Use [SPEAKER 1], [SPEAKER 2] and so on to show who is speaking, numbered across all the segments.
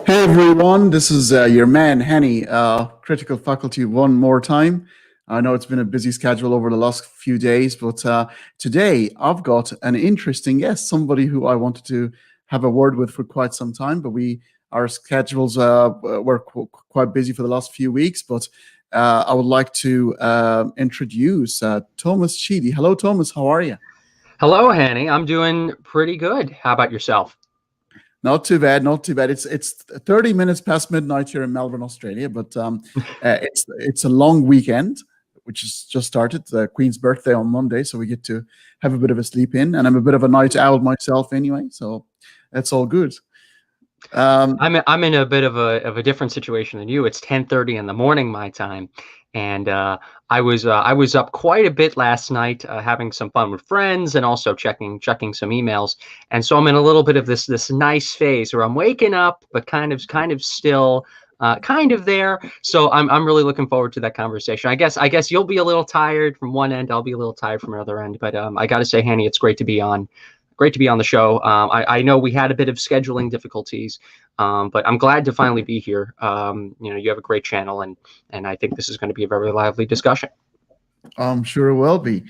[SPEAKER 1] Hey everyone, this is your man Hanney, Critical Faculty one more time. I know it's been a busy schedule over the last few days, but today I've got an interesting guest, somebody who I wanted to have a word with for quite some time, but our schedules were quite busy for the last few weeks. But I would like to introduce Thomas Sheedy. Hello, Thomas. How are you?
[SPEAKER 2] Hello, Hanney. I'm doing pretty good. How about yourself?
[SPEAKER 1] Not too bad, not too bad. It's 30 minutes past midnight here in Melbourne, Australia, but it's a long weekend, which has just started. The Queen's birthday on Monday, so we get to have a bit of a sleep in, and I'm a bit of a night owl myself anyway, so that's all good.
[SPEAKER 2] I'm in a bit of a different situation than you. It's 10:30 in the morning my time, and I was up quite a bit last night, having some fun with friends and also checking some emails. And so I'm in a little bit of this nice phase where I'm waking up, but kind of still kind of there. So I'm really looking forward to that conversation. I guess you'll be a little tired from one end, I'll be a little tired from another end. But I got to say, Hanney, it's great to be on. Great to be on the show. I know we had a bit of scheduling difficulties, but I'm glad to finally be here. You have a great channel, and I think this is going to be a very lively discussion.
[SPEAKER 1] I'm sure it will be.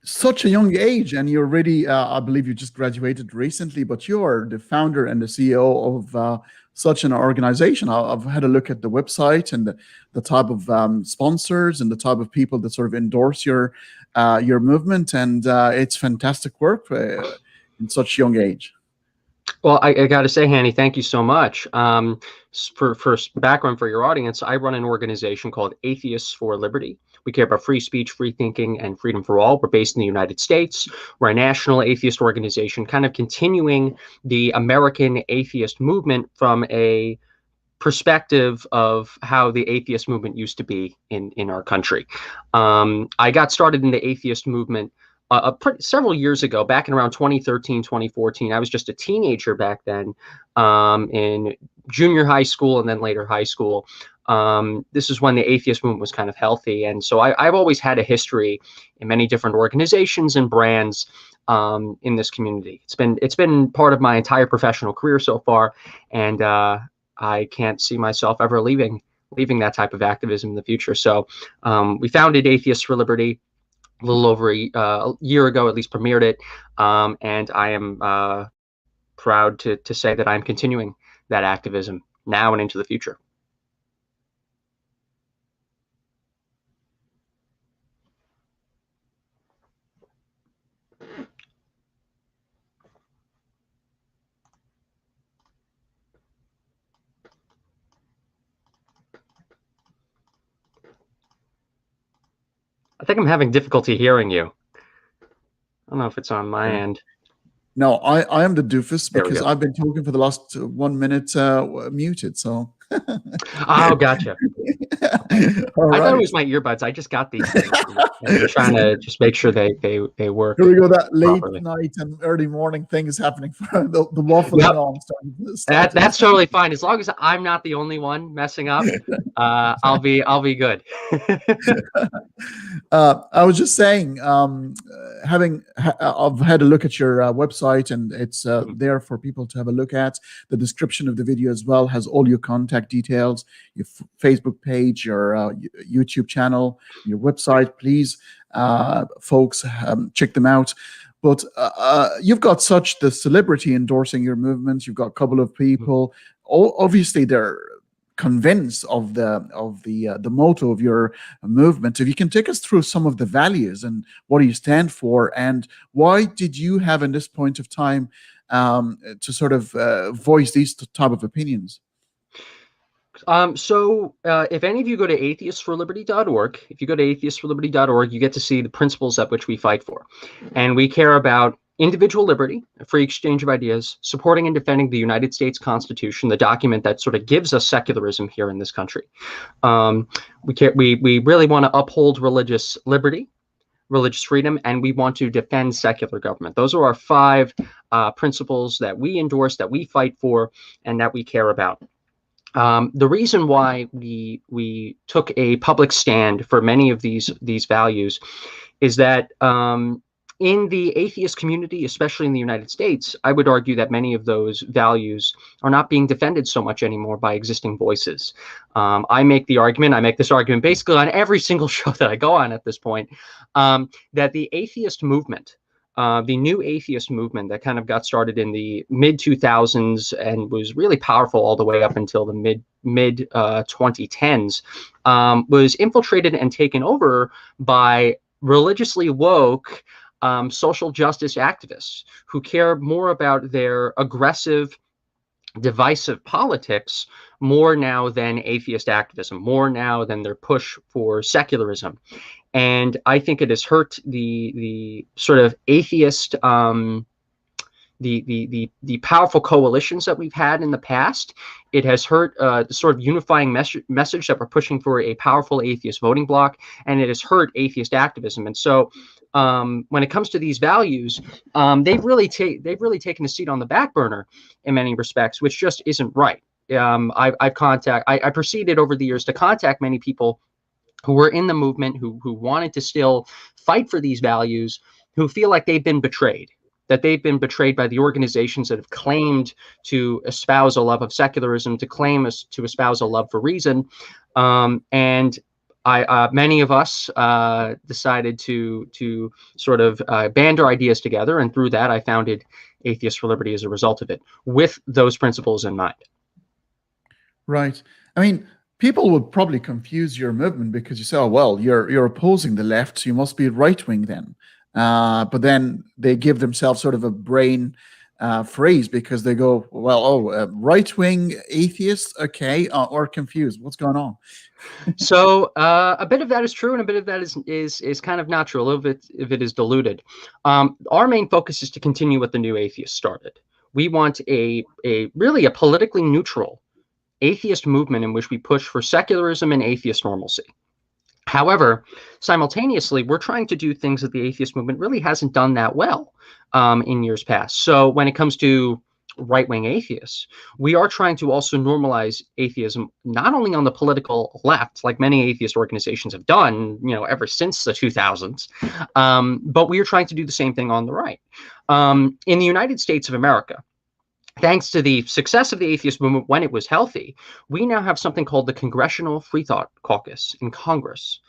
[SPEAKER 1] Such a young age, and you're already, I believe you just graduated recently, but you're the founder and the CEO of such an organization. I've had a look at the website and the type of sponsors and the type of people that sort of endorse your movement, and it's fantastic work in such young age.
[SPEAKER 2] Well, I got to say, Hanney, thank you so much. For background for your audience, I run an organization called Atheists for Liberty. We care about free speech, free thinking, and freedom for all. We're based in the United States. We're a national atheist organization, kind of continuing the American atheist movement from a perspective of how the atheist movement used to be in our country. I got started in the atheist movement several years ago, back in around 2013, 2014. I was just a teenager back then, in junior high school and then later high school. This is when the atheist movement was kind of healthy. And so I've always had a history in many different organizations and brands in this community. It's been part of my entire professional career so far. And I can't see myself ever leaving that type of activism in the future. So we founded Atheists for Liberty a little over a year ago, at least premiered it. And I am proud to say that I'm continuing that activism now and into the future. I think I'm having difficulty hearing you. I don't know if it's on my end.
[SPEAKER 1] No, I am the doofus because I've been talking for the last 1 minute muted. So.
[SPEAKER 2] Oh, gotcha. I thought it was my earbuds. I just got these things. I'm trying to just make sure they work.
[SPEAKER 1] Here we go. That late
[SPEAKER 2] properly.
[SPEAKER 1] Night and early morning thing is happening. The waffling on.
[SPEAKER 2] That's totally fine. As long as I'm not the only one messing up, I'll be good.
[SPEAKER 1] I was just saying, I've had a look at your website, and it's there for people to have a look at. The description of the video as well has all your contact details, your Facebook page, your YouTube channel, your website. Please, folks, check them out. But you've got such the celebrity endorsing your movement. You've got a couple of people. Obviously, they're convinced of the motto of your movement. If you can take us through some of the values and what do you stand for, and why did you have in this point of time to sort of voice these type of opinions?
[SPEAKER 2] So if any of you go to atheistsforliberty.org, if you go to atheistsforliberty.org, you get to see the principles at which we fight for. And we care about individual liberty, a free exchange of ideas, supporting and defending the United States Constitution, the document that sort of gives us secularism here in this country. We really want to uphold religious liberty, religious freedom, and we want to defend secular government. Those are our 5 principles that we endorse, that we fight for, and that we care about. The reason why we took a public stand for many of these values is that In the atheist community, especially in the United States, I would argue that many of those values are not being defended so much anymore by existing voices. I make this argument basically on every single show that I go on at this point, that the atheist movement, the new atheist movement that kind of got started in the mid 2000s and was really powerful all the way up until the mid 2010s, was infiltrated and taken over by religiously woke social justice activists who care more about their aggressive, divisive politics more now than atheist activism, more now than their push for secularism. And I think it has hurt the sort of atheist, the powerful coalitions that we've had in the past. It has hurt the sort of unifying message that we're pushing for a powerful atheist voting bloc, and it has hurt atheist activism. And so when it comes to these values, they've really taken a seat on the back burner in many respects, which just isn't right. I proceeded over the years to contact many people who were in the movement, who wanted to still fight for these values, who feel like they've been betrayed, that they've been betrayed by the organizations that have claimed to espouse a love of secularism, to espouse a love for reason. And many of us decided to sort of band our ideas together, and through that I founded Atheists for Liberty as a result of it, with those principles in mind.
[SPEAKER 1] Right. I mean, people would probably confuse your movement because you say, oh, well, you're opposing the left, so you must be right-wing then. But then they give themselves sort of a brain phrase because they go, well, right-wing atheists, okay, or confused. What's going on?
[SPEAKER 2] So a bit of that is true, and a bit of that is kind of not true. A little bit of it is diluted. Our main focus is to continue what the new atheists started. We want really a politically neutral atheist movement in which we push for secularism and atheist normalcy. However, simultaneously, we're trying to do things that the atheist movement really hasn't done that well in years past. So when it comes to right-wing atheists, we are trying to also normalize atheism, not only on the political left, like many atheist organizations have done, ever since the 2000s, but we are trying to do the same thing on the right. In the United States of America, thanks to the success of the atheist movement when it was healthy, we now have something called the Congressional Free Thought Caucus in Congress.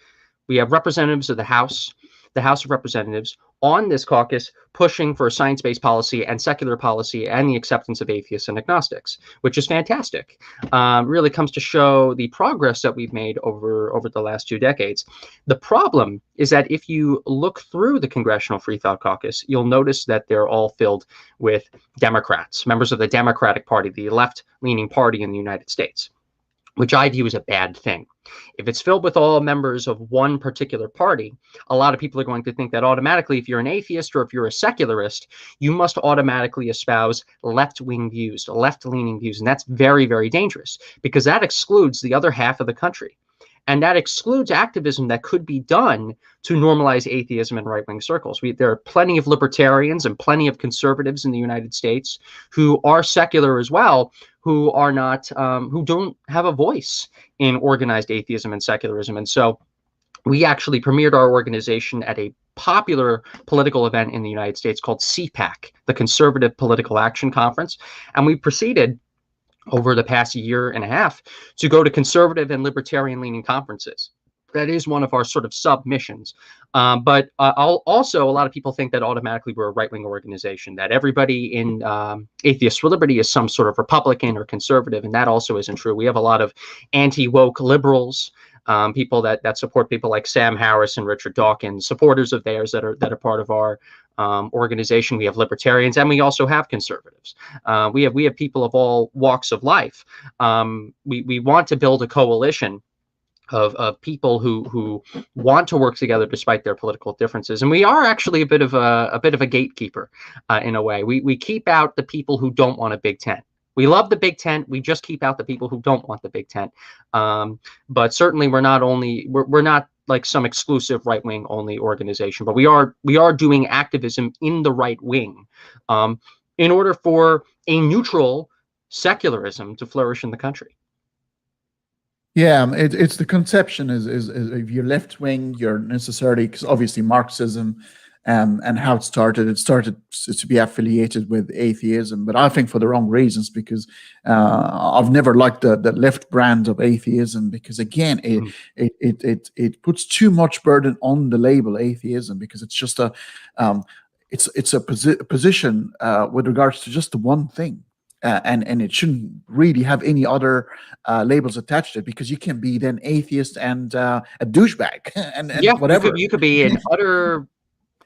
[SPEAKER 2] We have representatives of the House of Representatives on this caucus pushing for science-based policy and secular policy and the acceptance of atheists and agnostics, which is fantastic. Really comes to show the progress that we've made over the last 2 decades. The problem is that if you look through the Congressional Free Thought Caucus, you'll notice that they're all filled with Democrats, members of the Democratic Party, the left-leaning party in the United States, which I view as a bad thing. If it's filled with all members of one particular party, a lot of people are going to think that automatically, if you're an atheist or if you're a secularist, you must automatically espouse left-wing views, left-leaning views. And that's very, very dangerous because that excludes the other half of the country. And that excludes activism that could be done to normalize atheism in right-wing circles. There are plenty of libertarians and plenty of conservatives in the United States who are secular as well, who are not, who don't have a voice in organized atheism and secularism. And so we actually premiered our organization at a popular political event in the United States called CPAC, the Conservative Political Action Conference. And we proceeded over the past year and a half to go to conservative and libertarian leaning conferences. That is one of our sort of sub-missions. But also, a lot of people think that automatically we're a right-wing organization, that everybody in Atheists for Liberty is some sort of Republican or conservative, and that also isn't true. We have a lot of anti-woke liberals, people that support people like Sam Harris and Richard Dawkins, supporters of theirs that are part of our organization. We have libertarians, and we also have conservatives. We have people of all walks of life. We want to build a coalition of people who want to work together despite their political differences, and we are actually a bit of a gatekeeper in a way. We keep out the people who don't want a big tent. We love the big tent. We just keep out the people who don't want the big tent. But certainly, we're not like some exclusive right-wing only organization, but we are doing activism in the right wing in order for a neutral secularism to flourish in the country.
[SPEAKER 1] Yeah, it's the conception is if you're left wing, you're necessarily, because obviously Marxism and how it started. It started to be affiliated with atheism, but I think for the wrong reasons, because I've never liked the left brand of atheism, because again, it puts too much burden on the label atheism, because it's just it's a position with regards to just the one thing. And it shouldn't really have any other labels attached to it, because you can be then atheist and a douchebag and
[SPEAKER 2] yeah,
[SPEAKER 1] whatever.
[SPEAKER 2] You could be an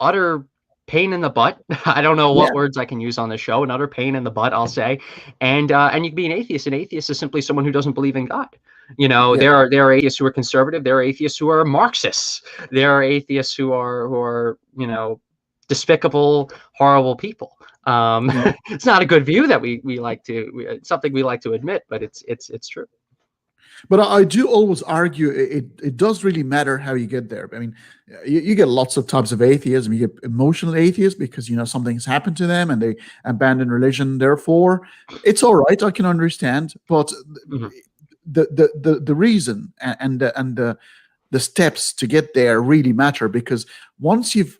[SPEAKER 2] utter pain in the butt. I don't know what words I can use on the show. An utter pain in the butt, I'll say. And you can be an atheist. An atheist is simply someone who doesn't believe in God. You know, there are atheists who are conservative. There are atheists who are Marxists. There are atheists who are you know, despicable, horrible people. It's not a good view that we like to. It's something we like to admit, but it's true.
[SPEAKER 1] But I do always argue it does really matter how you get there. I mean, you get lots of types of atheism. You get emotional atheists because, you know, something's happened to them and they abandon religion. Therefore, it's all right. I can understand. But the reason and the steps to get there really matter, because once you've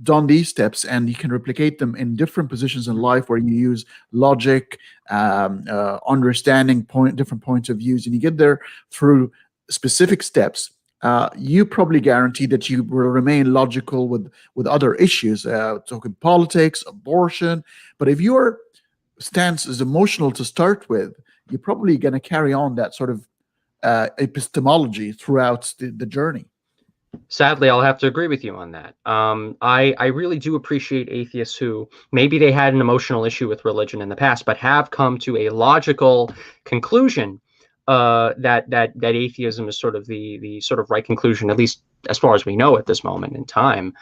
[SPEAKER 1] done these steps and you can replicate them in different positions in life where you use logic, understanding different points of views, and you get there through specific steps, you probably guarantee that you will remain logical with other issues, talking politics, abortion. But if your stance is emotional to start with, you're probably going to carry on that sort of epistemology throughout the journey.
[SPEAKER 2] Sadly, I'll have to agree with you on that. I really do appreciate atheists who maybe they had an emotional issue with religion in the past, but have come to a logical conclusion that atheism is sort of the sort of right conclusion, at least as far as we know at this moment in time,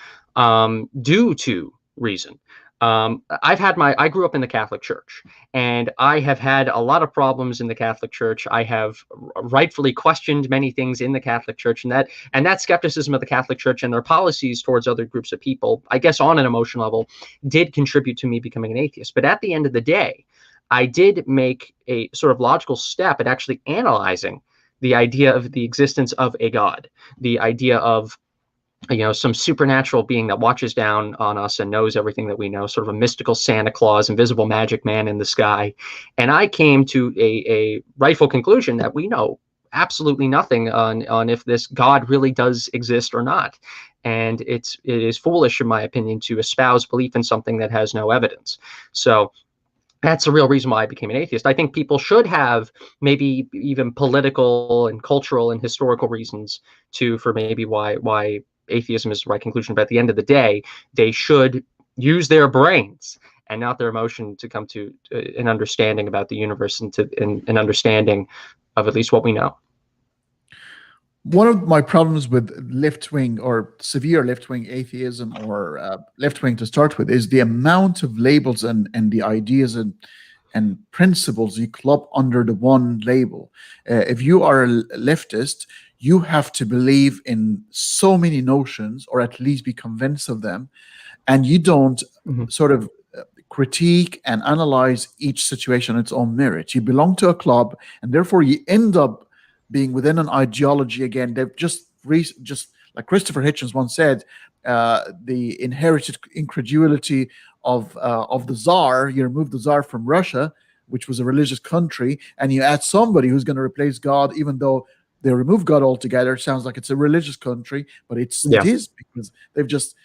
[SPEAKER 2] due to reason. I grew up in the Catholic Church, and I have had a lot of problems in the Catholic Church. I have rightfully questioned many things in the Catholic Church, and that skepticism of the Catholic Church and their policies towards other groups of people, I guess on an emotional level, did contribute to me becoming an atheist. But at the end of the day, I did make a sort of logical step at actually analyzing the idea of the existence of a God, the idea of, you know, some supernatural being that watches down on us and knows everything that we know, sort of a mystical Santa Claus, invisible magic man in the sky. And I came to a rightful conclusion that we know absolutely nothing on if this God really does exist or not. And it is foolish, in my opinion, to espouse belief in something that has no evidence. So that's the real reason why I became an atheist. I think people should have maybe even political and cultural and historical reasons for maybe why atheism is the right conclusion. But at the end of the day, they should use their brains and not their emotion to come to an understanding about the universe and to an understanding of at least what we know.
[SPEAKER 1] One of my problems with left-wing or severe left-wing atheism, or left-wing to start with, is the amount of labels and the ideas and principles you club under the one label. If you are a leftist, you have to believe in so many notions, or at least be convinced of them, and you don't sort of critique and analyze each situation on its own merit. You belong to a club, and therefore you end up being within an ideology. Again, they've just like Christopher Hitchens once said, the inherited incredulity of the Tsar. You remove the Tsar from Russia, which was a religious country, and you add somebody who's going to replace God, even though they remove God altogether. It sounds like it's a religious country, but it is, because they've just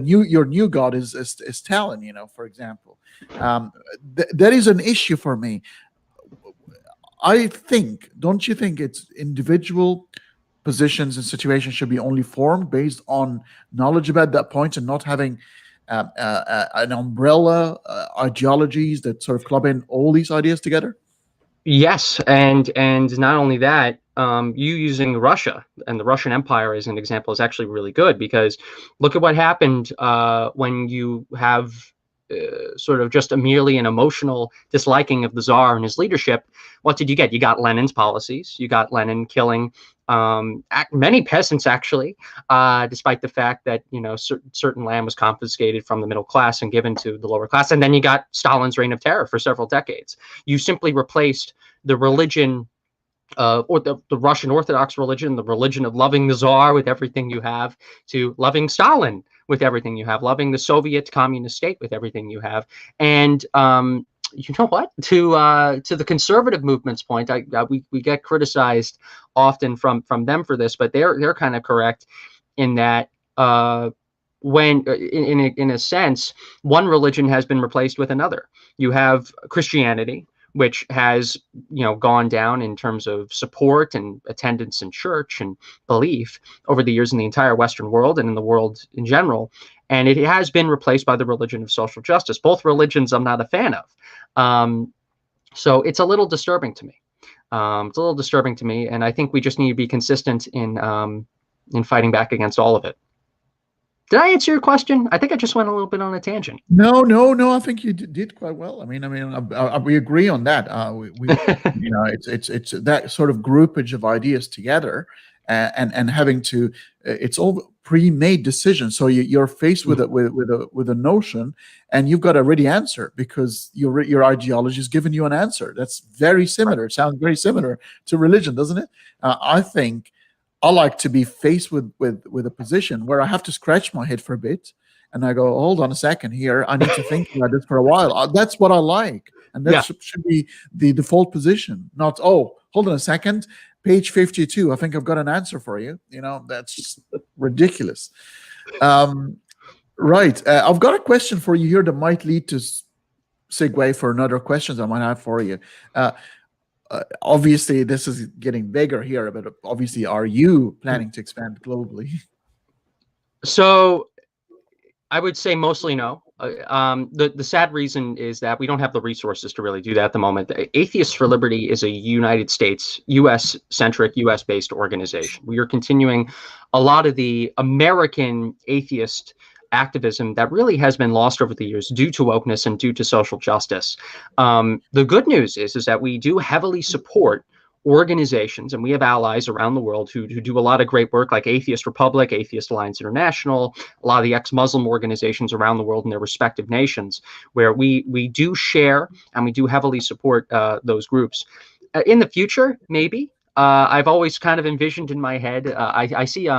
[SPEAKER 1] your new God is Stalin, you know, for example. That is an issue for me. I think, don't you think it's individual positions and situations should be only formed based on knowledge about that point, and not having an umbrella ideologies that sort of club in all these ideas together?
[SPEAKER 2] Yes, and not only that, you using Russia and the Russian Empire as an example is actually really good, because look at what happened when you have sort of just merely an emotional disliking of the Tsar and his leadership. What did you get? You got Lenin's policies. You got Lenin killing many peasants, actually, despite the fact that, you know, certain land was confiscated from the middle class and given to the lower class. And then you got Stalin's reign of terror for several decades. You simply replaced the religion or the Russian Orthodox religion, the religion of loving the Tsar with everything you have, to loving Stalin with everything you have, loving the Soviet communist state with everything you have. And you know what? To the conservative movement's point, we get criticized often from them for this, but they're kind of correct in that when in a sense, one religion has been replaced with another. You have Christianity, which has, you know, gone down in terms of support and attendance in church and belief over the years in the entire Western world and in the world in general. And it has been replaced by the religion of social justice. Both religions I'm not a fan of. So it's a little disturbing to me. It's a little disturbing to me. And I think we just need to be consistent in fighting back against all of it. Did I answer your question? I think I just went a little bit on a tangent.
[SPEAKER 1] No. I think you did quite well. I mean, we agree on that. We you know, it's that sort of groupage of ideas together, and having to. It's all pre-made decisions. So you're faced with a notion, and you've got a ready answer because your ideology has given you an answer. That's very similar. It sounds very similar to religion, doesn't it? I think I like to be faced with a position where I have to scratch my head for a bit, and I go, hold on a second here. I need to think about this for a while. That's what I like, and that should be the default position. Not, oh, hold on a second, page 52. I think I've got an answer for you. You know, that's just ridiculous. Right. I've got a question for you here that might lead to segue for another questions I might have for you. Obviously, this is getting bigger here, but obviously, are you planning to expand globally?
[SPEAKER 2] So I would say mostly no. The sad reason is that we don't have the resources to really do that at the moment. Atheists for Liberty is a United States, US-centric, US-based organization. We are continuing a lot of the American atheist activism that really has been lost over the years due to wokeness and due to social justice. The good news is that we do heavily support organizations, and we have allies around the world who do a lot of great work, like Atheist Republic, Atheist Alliance International, a lot of the ex-Muslim organizations around the world in their respective nations, where we do share and we do heavily support those groups. In the future, maybe. I've always kind of envisioned in my head, I see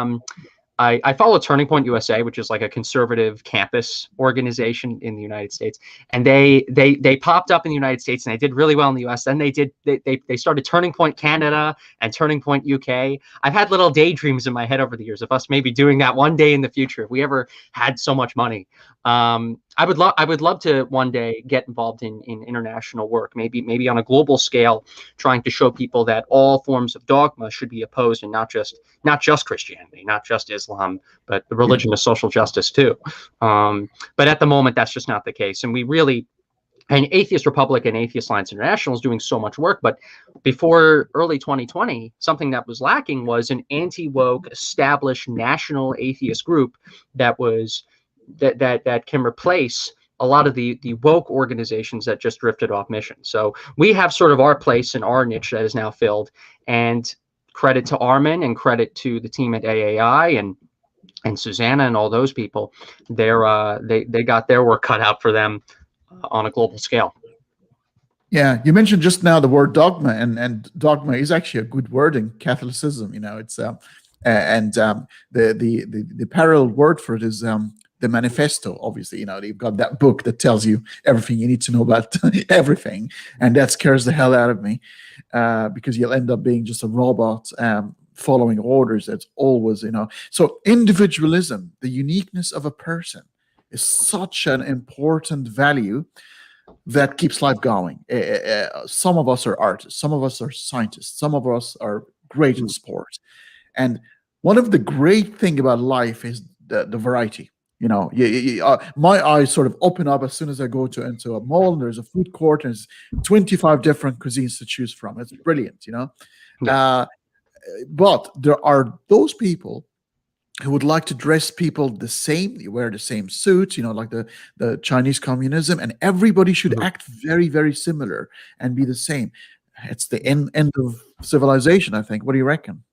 [SPEAKER 2] I follow Turning Point USA, which is like a conservative campus organization in the United States, and they popped up in the United States and they did really well in the US. Then they started Turning Point Canada and Turning Point UK. I've had little daydreams in my head over the years of us maybe doing that one day in the future if we ever had so much money. I would love to one day get involved in international work, maybe on a global scale, trying to show people that all forms of dogma should be opposed, and not just Christianity, not just Islam, but the religion of social justice too. But at the moment, that's just not the case, and and Atheist Republic and Atheist Alliance International is doing so much work. But before early 2020, something that was lacking was an anti-woke, established national atheist group that can replace a lot of the woke organizations that just drifted off mission. So we have sort of our place in our niche that is now filled, and credit to Armin and credit to the team at AAI and Susanna and all those people. They got their work cut out for them on a global scale.
[SPEAKER 1] Yeah, you mentioned just now the word dogma, and dogma is actually a good word in Catholicism. You know, it's the parallel word for it is the manifesto. Obviously, you know, they've got that book that tells you everything you need to know about everything, and that scares the hell out of me because you'll end up being just a robot following orders. That's always, you know. So individualism, the uniqueness of a person, is such an important value that keeps life going. Some of us are artists, some of us are scientists, some of us are great in sport, and one of the great things about life is the variety. You know, my eyes sort of open up as soon as I go into a mall and there's a food court and there's 25 different cuisines to choose from. It's brilliant, you know. Yeah. But there are those people who would like to dress people the same, you wear the same suit, you know, like the Chinese communism, and everybody should act very, very similar and be the same. It's the end of civilization, I think. What do you reckon?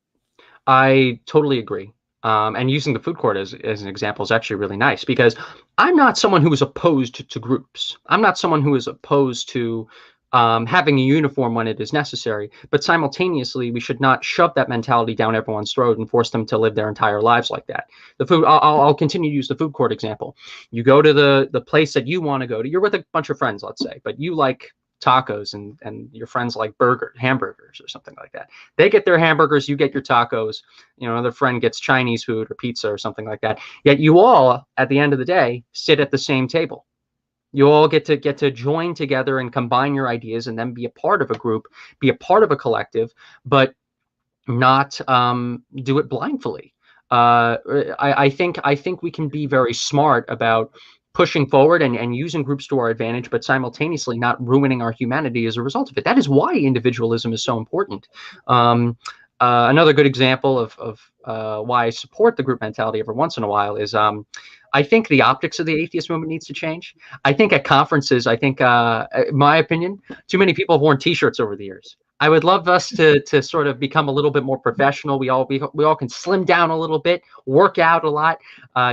[SPEAKER 2] I totally agree. And using the food court as an example is actually really nice, because I'm not someone who is opposed to groups. I'm not someone who is opposed to having a uniform when it is necessary, but simultaneously we should not shove that mentality down everyone's throat and force them to live their entire lives like that. The food, I'll continue to use the food court example. You go to the place that you want to go to, you're with a bunch of friends, let's say, but you like tacos and your friends like hamburgers or something like that. They get their hamburgers, you get your tacos, another friend gets Chinese food or pizza or something like that. Yet you all, at the end of the day, sit at the same table. You all get to join together and combine your ideas and then be a part of a group, be a part of a collective, but not do it blindly. I think we can be very smart about pushing forward and using groups to our advantage, but simultaneously not ruining our humanity as a result of it. That is why individualism is so important. Another good example of why I support the group mentality every once in a while is I think the optics of the atheist movement needs to change. I think at conferences, in my opinion, too many people have worn T-shirts over the years. I would love us to sort of become a little bit more professional. We all can slim down a little bit, work out a lot,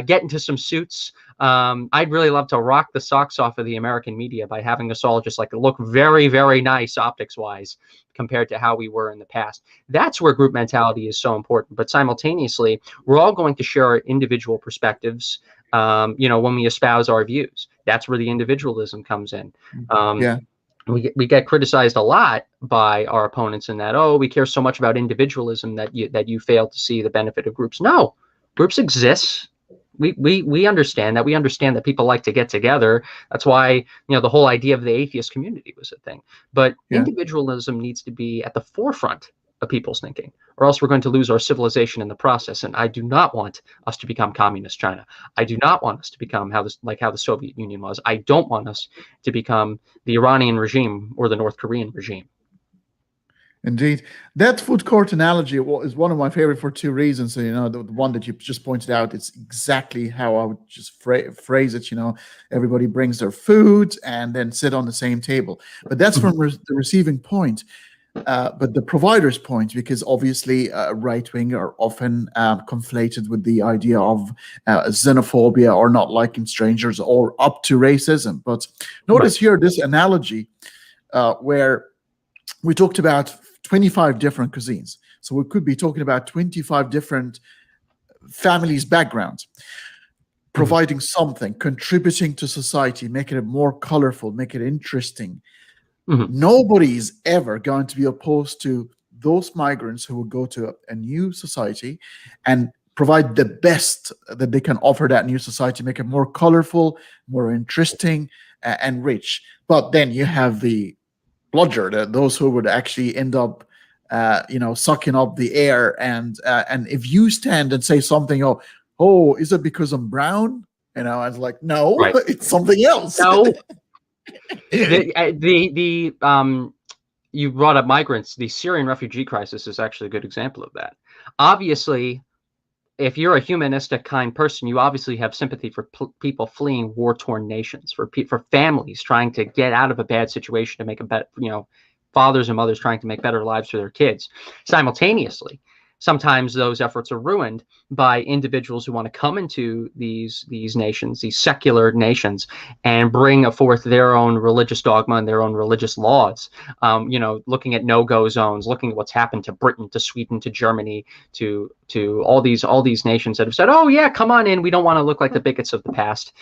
[SPEAKER 2] get into some suits. I'd really love to rock the socks off of the American media by having us all just like look very, very nice optics wise compared to how we were in the past. That's where group mentality is so important. But simultaneously, we're all going to share our individual perspectives, when we espouse our views. That's where the individualism comes in. We get criticized a lot by our opponents in that, oh, we care so much about individualism that you fail to see the benefit of groups. No, groups exist. We understand that. We understand that people like to get together. That's why, the whole idea of the atheist community was a thing. But individualism needs to be at the forefront of people's thinking, or else we're going to lose our civilization in the process. And I do not want us to become communist China. I do not want us to become how the Soviet Union was. I don't want us to become the Iranian regime or the North Korean regime.
[SPEAKER 1] Indeed. That food court analogy is one of my favorite for two reasons. So, the one that you just pointed out, it's exactly how I would just phrase it. Everybody brings their food and then sit on the same table. But that's from the receiving point. But the provider's point, because obviously right-wing are often conflated with the idea of xenophobia or not liking strangers or up to racism. But notice here this analogy where we talked about 25 different cuisines. So we could be talking about 25 different families' backgrounds, providing something, contributing to society, making it more colorful, make it interesting. Nobody's ever going to be opposed to those migrants who will go to a new society and provide the best that they can offer that new society, make it more colorful, more interesting, and rich. But then you have the bludger, those who would actually end up, sucking up the air. And if you stand and say something, oh, is it because I'm brown? I was like, no, right. It's something else.
[SPEAKER 2] No. You brought up migrants. The Syrian refugee crisis is actually a good example of that. Obviously, if you're a humanistic kind person, you obviously have sympathy for people fleeing war-torn nations, for families trying to get out of a bad situation to make a better, fathers and mothers trying to make better lives for their kids. Simultaneously, sometimes those efforts are ruined by individuals who want to come into these nations, these secular nations, and bring forth their own religious dogma and their own religious laws. Looking at no-go zones, looking at what's happened to Britain, to Sweden, to Germany, to all these nations that have said, "Oh yeah, come on in. We don't want to look like the bigots of the past."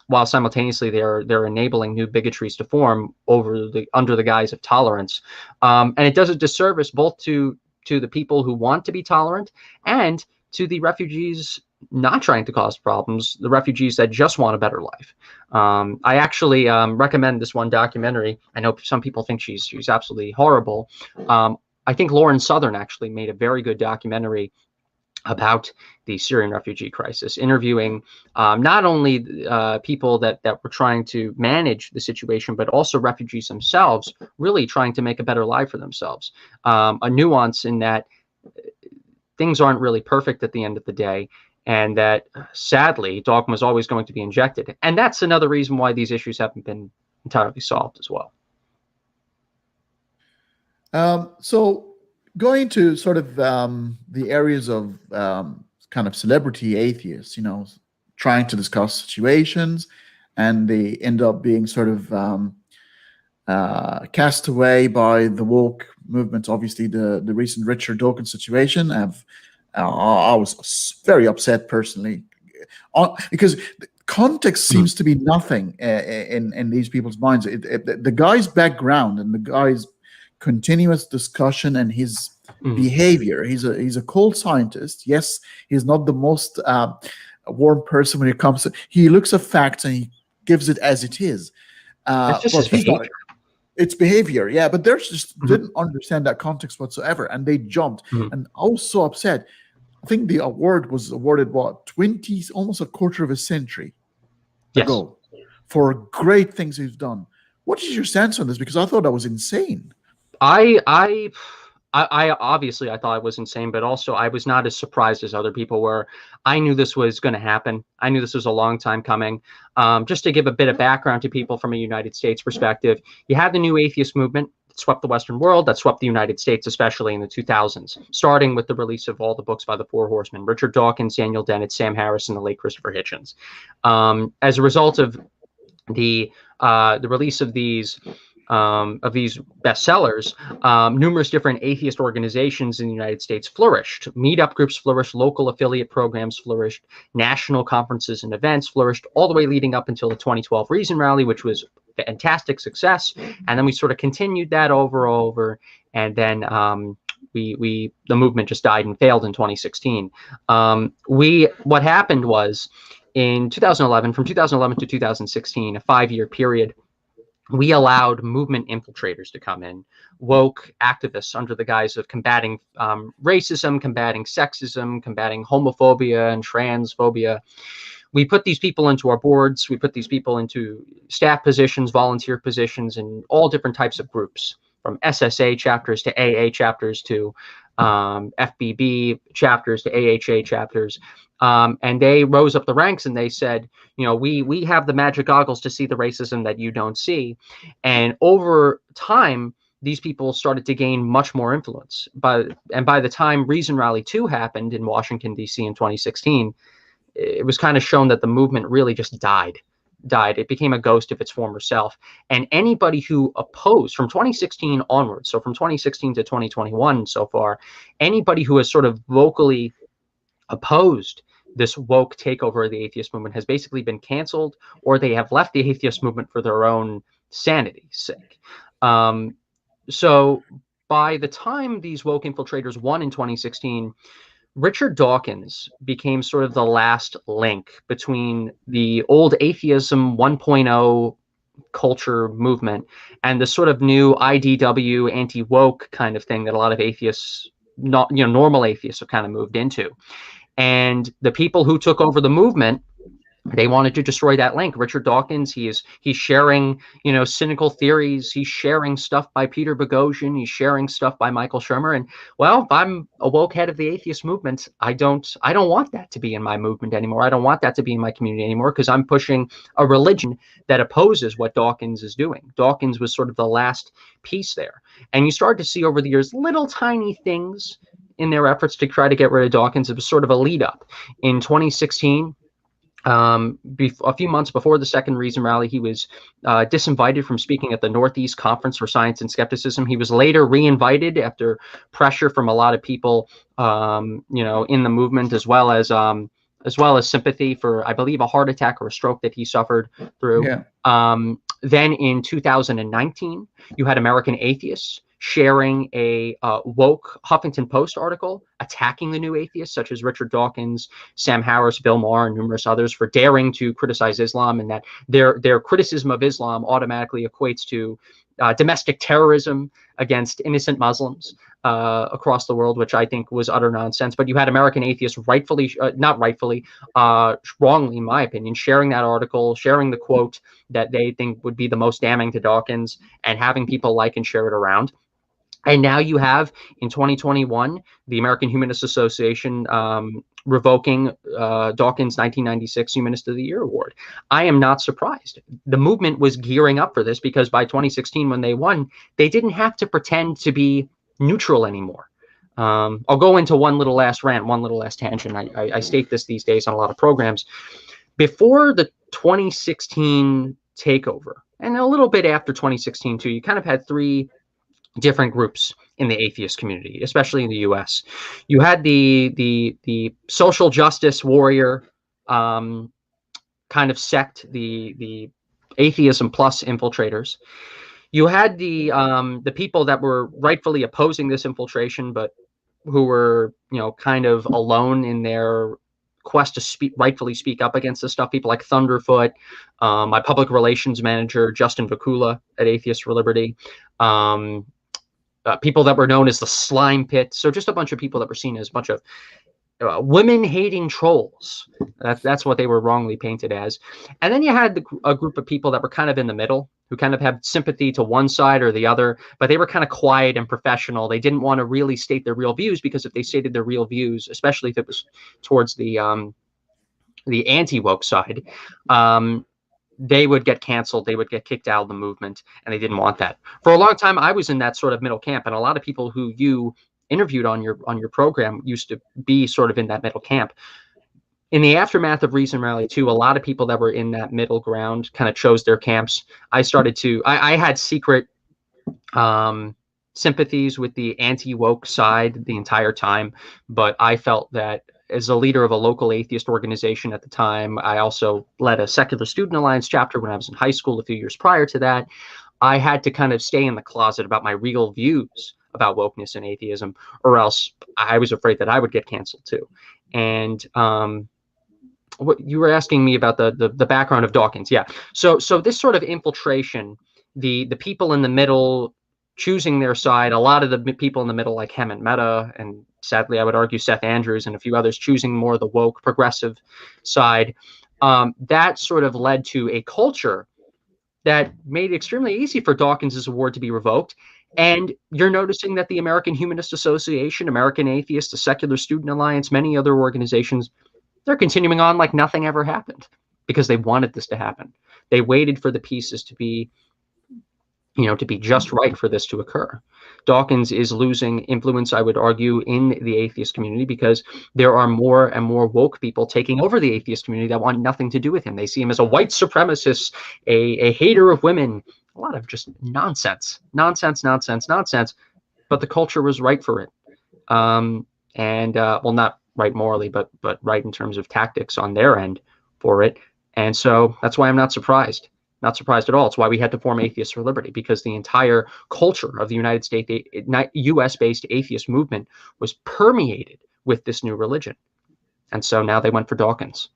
[SPEAKER 2] While simultaneously they're enabling new bigotries to form under the guise of tolerance, and it does a disservice both to the people who want to be tolerant and to the refugees not trying to cause problems, the refugees that just want a better life. I actually recommend this one documentary. I know some people think she's absolutely horrible. I think Lauren Southern actually made a very good documentary about the Syrian refugee crisis, interviewing not only people that were trying to manage the situation, but also refugees themselves, really trying to make a better life for themselves. A nuance in that things aren't really perfect at the end of the day, and that sadly, dogma is always going to be injected. And that's another reason why these issues haven't been entirely solved as well.
[SPEAKER 1] So going to sort of the areas of kind of celebrity atheists, trying to discuss situations, and they end up being sort of cast away by the woke movement. Obviously, the recent Richard Dawkins situation. I was very upset personally, because context seems to be nothing in these people's minds. The guy's background and the guy's continuous discussion and his behavior. He's a cold scientist. Yes, he's not the most warm person when it comes to. He looks at facts and he gives it as it is.
[SPEAKER 2] It's just his behavior.
[SPEAKER 1] It's behavior, yeah. But they just didn't understand that context whatsoever, and they jumped. And I was so upset. I think the award was awarded, almost a quarter of a century ago, for great things he's done. What is your stance on this? Because I thought that was insane.
[SPEAKER 2] I obviously I thought it was insane, but also I was not as surprised as other people were. I knew this was going to happen. I knew this was a long time coming. Just to give a bit of background to people from a United States perspective, you had the new atheist movement that swept the Western world, that swept the United States, especially in the 2000s, starting with the release of all the books by the Four Horsemen, Richard Dawkins, Daniel Dennett, Sam Harris, and the late Christopher Hitchens. As a result of the release of these bestsellers, numerous different atheist organizations in the United States flourished. Meetup groups flourished, local affiliate programs flourished, national conferences and events flourished, all the way leading up until the 2012 Reason Rally, which was a fantastic success. And then we sort of continued that over, and then the movement just died and failed in 2016. What happened was, in 2011, from 2011 to 2016, a 5-year period, we allowed movement infiltrators to come in, woke activists under the guise of combating racism, combating sexism, combating homophobia and transphobia. We put these people into our boards. We put these people into staff positions, volunteer positions, and all different types of groups, from SSA chapters to AA chapters to FBB chapters to AHA chapters. And they rose up the ranks and they said, we have the magic goggles to see the racism that you don't see. And over time, these people started to gain much more influence. By the time Reason Rally 2 happened in Washington, D.C. in 2016, it was kind of shown that the movement really just died. It became a ghost of its former self. And anybody who opposed from 2016 onwards, so from 2016 to 2021 so far, anybody who has sort of vocally opposed this woke takeover of the atheist movement has basically been canceled, or they have left the atheist movement for their own sanity's sake. So by the time these woke infiltrators won in 2016, Richard Dawkins became sort of the last link between the old atheism 1.0 culture movement and the sort of new IDW anti-woke kind of thing that a lot of atheists, normal atheists, have kind of moved into. And the people who took over the movement, they wanted to destroy that link. Richard Dawkins, he's sharing, cynical theories. He's sharing stuff by Peter Boghossian. He's sharing stuff by Michael Shermer. And well, if I'm a woke head of the atheist movement, I don't want that to be in my movement anymore. I don't want that to be in my community anymore, because I'm pushing a religion that opposes what Dawkins is doing. Dawkins was sort of the last piece there. And you start to see over the years little tiny things in their efforts to try to get rid of Dawkins. It was sort of a lead up. In 2016, a few months before the second Reason Rally, he was disinvited from speaking at the Northeast Conference for Science and Skepticism. He was later reinvited after pressure from a lot of people, in the movement, as well as sympathy for, I believe, a heart attack or a stroke that he suffered through. Yeah. Then in 2019, you had American Atheists sharing a woke Huffington Post article attacking the new atheists, such as Richard Dawkins, Sam Harris, Bill Maher, and numerous others, for daring to criticize Islam, and that their criticism of Islam automatically equates to domestic terrorism against innocent Muslims across the world, which I think was utter nonsense. But you had American Atheists wrongly, in my opinion, sharing that article, sharing the quote that they think would be the most damning to Dawkins, and having people like and share it around. And now you have, in 2021, the American Humanist Association revoking Dawkins' 1996 Humanist of the Year award. I am not surprised. The movement was gearing up for this, because by 2016, when they won, they didn't have to pretend to be neutral anymore. I'll go into one little last rant, one little last tangent. I state this these days on a lot of programs. Before the 2016 takeover. And a little bit after 2016 too, you kind of had three different groups in the atheist community, especially in the US. You had the social justice warrior kind of sect, the atheism plus infiltrators. You had the people that were rightfully opposing this infiltration, but who were, you know, kind of alone in their quest to rightfully speak up against this stuff. People like Thunderfoot, my public relations manager, Justin Vakula at Atheists for Liberty, people that were known as the Slime Pit. So just a bunch of people that were seen as a bunch of women-hating trolls. That's what they were wrongly painted as. And then you had a group of people that were kind of in the middle, who kind of had sympathy to one side or the other, but they were kind of quiet and professional. They didn't want to really state their real views, because if they stated their real views, especially if it was towards the anti-woke side, they would get canceled, they would get kicked out of the movement, and they didn't want that. For a long time, I was in that sort of middle camp, and a lot of people who you interviewed on your program used to be sort of in that middle camp. In the aftermath of Reason Rally 2, a lot of people that were in that middle ground kind of chose their camps. I had secret sympathies with the anti-woke side the entire time, but I felt that as a leader of a local atheist organization at the time, I also led a Secular Student Alliance chapter when I was in high school a few years prior to that. I had to kind of stay in the closet about my real views about wokeness and atheism, or else I was afraid that I would get canceled too. And what you were asking me about the background of Dawkins. Yeah. So this sort of infiltration, the people in the middle choosing their side, a lot of the people in the middle like Hem and Meta, and sadly I would argue Seth Andrews and a few others choosing more the woke progressive side, that sort of led to a culture that made it extremely easy for Dawkins' award to be revoked. And you're noticing that the American Humanist Association, American Atheists, the Secular Student Alliance, many other organizations, they're continuing on like nothing ever happened, because they wanted this to happen. They waited for the pieces to be, you know, to be just right for this to occur. Dawkins is losing influence, I would argue, in the atheist community, because there are more and more woke people taking over the atheist community that want nothing to do with him. They see him as a white supremacist, a hater of women, a lot of just nonsense, but the culture was right for it. Well, not right morally, but right in terms of tactics on their end for it. And so that's why I'm not surprised. Not surprised at all. It's why we had to form Atheists for Liberty, because the entire culture of the United States, US-based atheist movement was permeated with this new religion. And so now they went for Dawkins.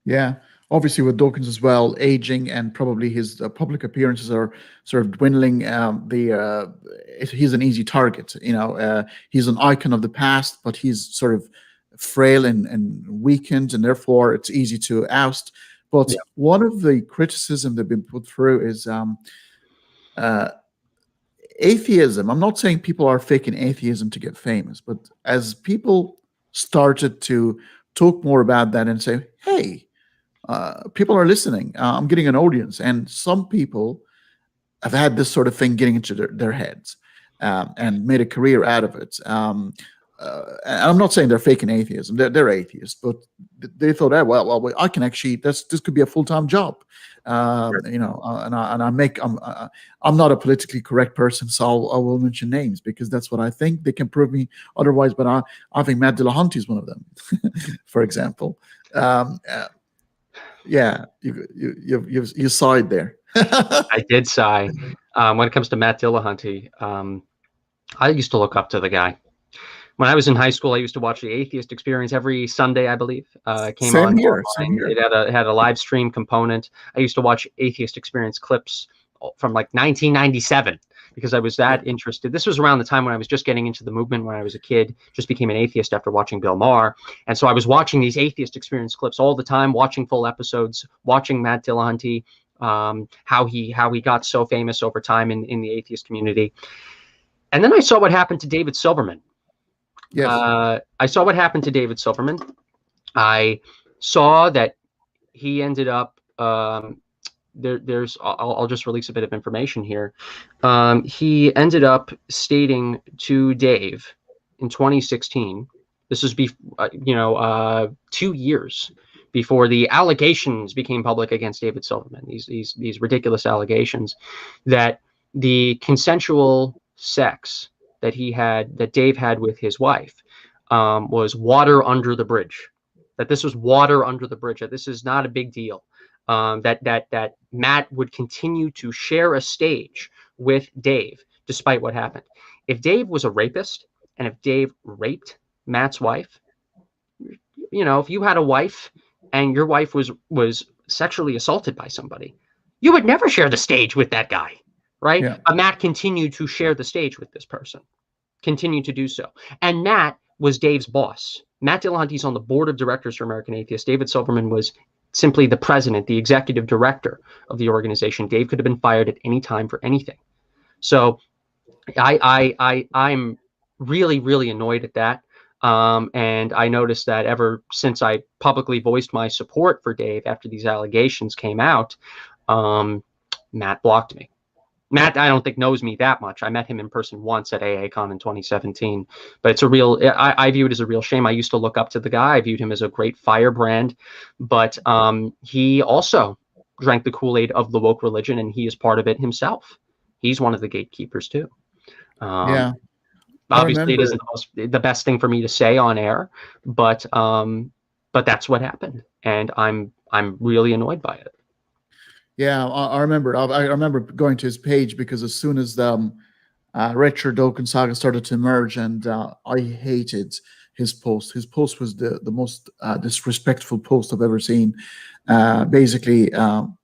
[SPEAKER 1] Yeah. Obviously with Dawkins as well, aging, and probably his public appearances are sort of dwindling. He's an easy target. You know, he's an icon of the past, but he's sort of frail and weakened, and therefore it's easy to oust. But yeah, one of the criticism that's been put through is atheism. I'm not saying people are faking atheism to get famous, but as people started to talk more about that and say, hey, people are listening, I'm getting an audience, and some people have had this sort of thing getting into their heads and made a career out of it. And I'm not saying they're faking atheism; they're atheists, but they thought, oh, well, I can actually this could be a full-time job, you know. I'm not a politically correct person, so I will mention names because that's what I think. They can prove me otherwise, but I think Matt Dillahunty is one of them, for example. Yeah, you sighed there.
[SPEAKER 2] I did sigh. When it comes to Matt Dillahunty, I used to look up to the guy. When I was in high school, I used to watch the Atheist Experience every Sunday, I believe. It came on online. It had a live stream component. I used to watch Atheist Experience clips from like 1997 because I was that interested. This was around the time when I was just getting into the movement when I was a kid, just became an atheist after watching Bill Maher. And so I was watching these Atheist Experience clips all the time, watching full episodes, watching Matt Dillahunty, how he got so famous over time in the atheist community. And then I saw what happened to David Silverman.
[SPEAKER 1] Yes.
[SPEAKER 2] I saw what happened to David Silverman. I saw that he ended up I'll just release a bit of information here. He ended up stating to Dave in 2016. This was 2 years before the allegations became public against David Silverman, these ridiculous allegations that the consensual sex that Dave had with his wife was water under the bridge, that this was water under the bridge, that this is not a big deal, that Matt would continue to share a stage with Dave despite what happened. If Dave was a rapist and if Dave raped Matt's wife, you know, if you had a wife and your wife was sexually assaulted by somebody, you would never share the stage with that guy, right?
[SPEAKER 1] Yeah.
[SPEAKER 2] But Matt continued to share the stage with this person, continued to do so. And Matt was Dave's boss. Matt Dillahunty's on the board of directors for American Atheists. David Silverman was simply the president, the executive director of the organization. Dave could have been fired at any time for anything. So I'm really, really annoyed at that. And I noticed that ever since I publicly voiced my support for Dave after these allegations came out, Matt blocked me. Matt, I don't think knows me that much. I met him in person once at AACon in 2017, but it's a real, I view it as a real shame. I used to look up to the guy. I viewed him as a great firebrand, but he also drank the Kool-Aid of the woke religion, and he is part of it himself. He's one of the gatekeepers too.
[SPEAKER 1] Yeah.
[SPEAKER 2] Obviously, it isn't the best thing for me to say on air, but that's what happened, and I'm really annoyed by it.
[SPEAKER 1] Yeah, I remember. I remember going to his page because as soon as the retro Dawkins saga started to emerge, and I hated his post. His post was the most disrespectful post I've ever seen. Basically,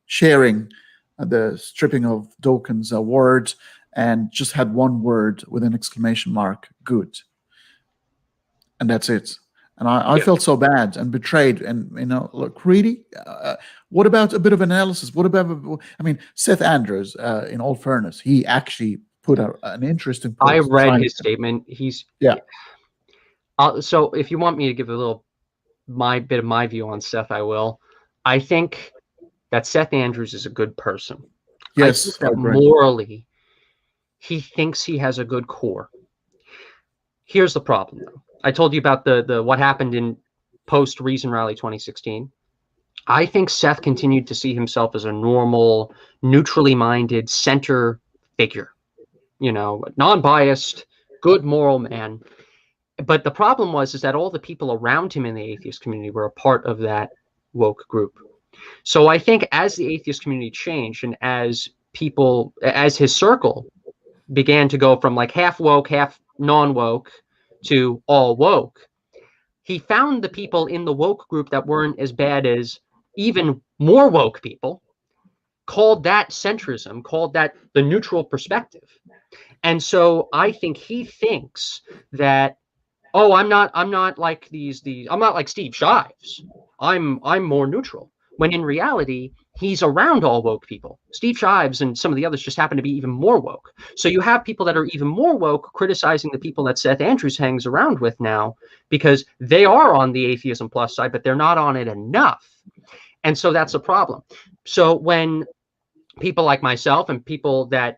[SPEAKER 1] sharing the stripping of Dawkins' word, and just had one word with an exclamation mark, good. And that's it. And I felt so bad and betrayed. And, you know, look, really, what about a bit of analysis? What about, I mean, Seth Andrews, in all fairness, he actually put an interesting post.
[SPEAKER 2] I read his statement. He's,
[SPEAKER 1] yeah.
[SPEAKER 2] So if you want me to give a little, bit of my view on Seth, I will. I think that Seth Andrews is a good person.
[SPEAKER 1] Yes.
[SPEAKER 2] I think that morally, he thinks he has a good core. Here's the problem, though. I told you about the what happened in post Reason Rally 2016. I think Seth continued to see himself as a normal, neutrally minded center figure, you know, non-biased, good moral man. But the problem is that all the people around him in the atheist community were a part of that woke group. So I think as the atheist community changed, and as his circle began to go from like half woke, half non-woke to all woke, he found the people in the woke group that weren't as bad as even more woke people, called that centrism, called that the neutral perspective. And so I think he thinks that, oh, I'm not like I'm not like Steve Shives. I'm more neutral. When in reality, he's around all woke people. Steve Shives and some of the others just happen to be even more woke. So you have people that are even more woke criticizing the people that Seth Andrews hangs around with now, because they are on the atheism plus side, but they're not on it enough. And so that's a problem. So when people like myself and people that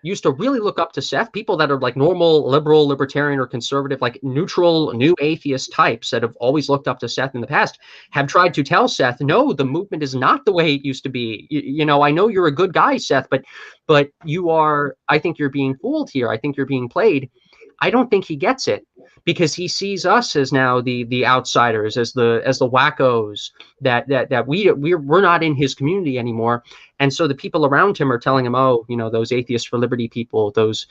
[SPEAKER 2] used to really look up to Seth, people that are like normal liberal, libertarian, or conservative, like neutral, new atheist types that have always looked up to Seth in the past, have tried to tell Seth, no, the movement is not the way it used to be. You know, I know you're a good guy, Seth, but you are, I think you're being fooled here. I think you're being played. I don't think he gets it, because he sees us as now the outsiders, as the wackos, that we're not in his community anymore. And so the people around him are telling him, oh, you know, those Atheists for Liberty people, those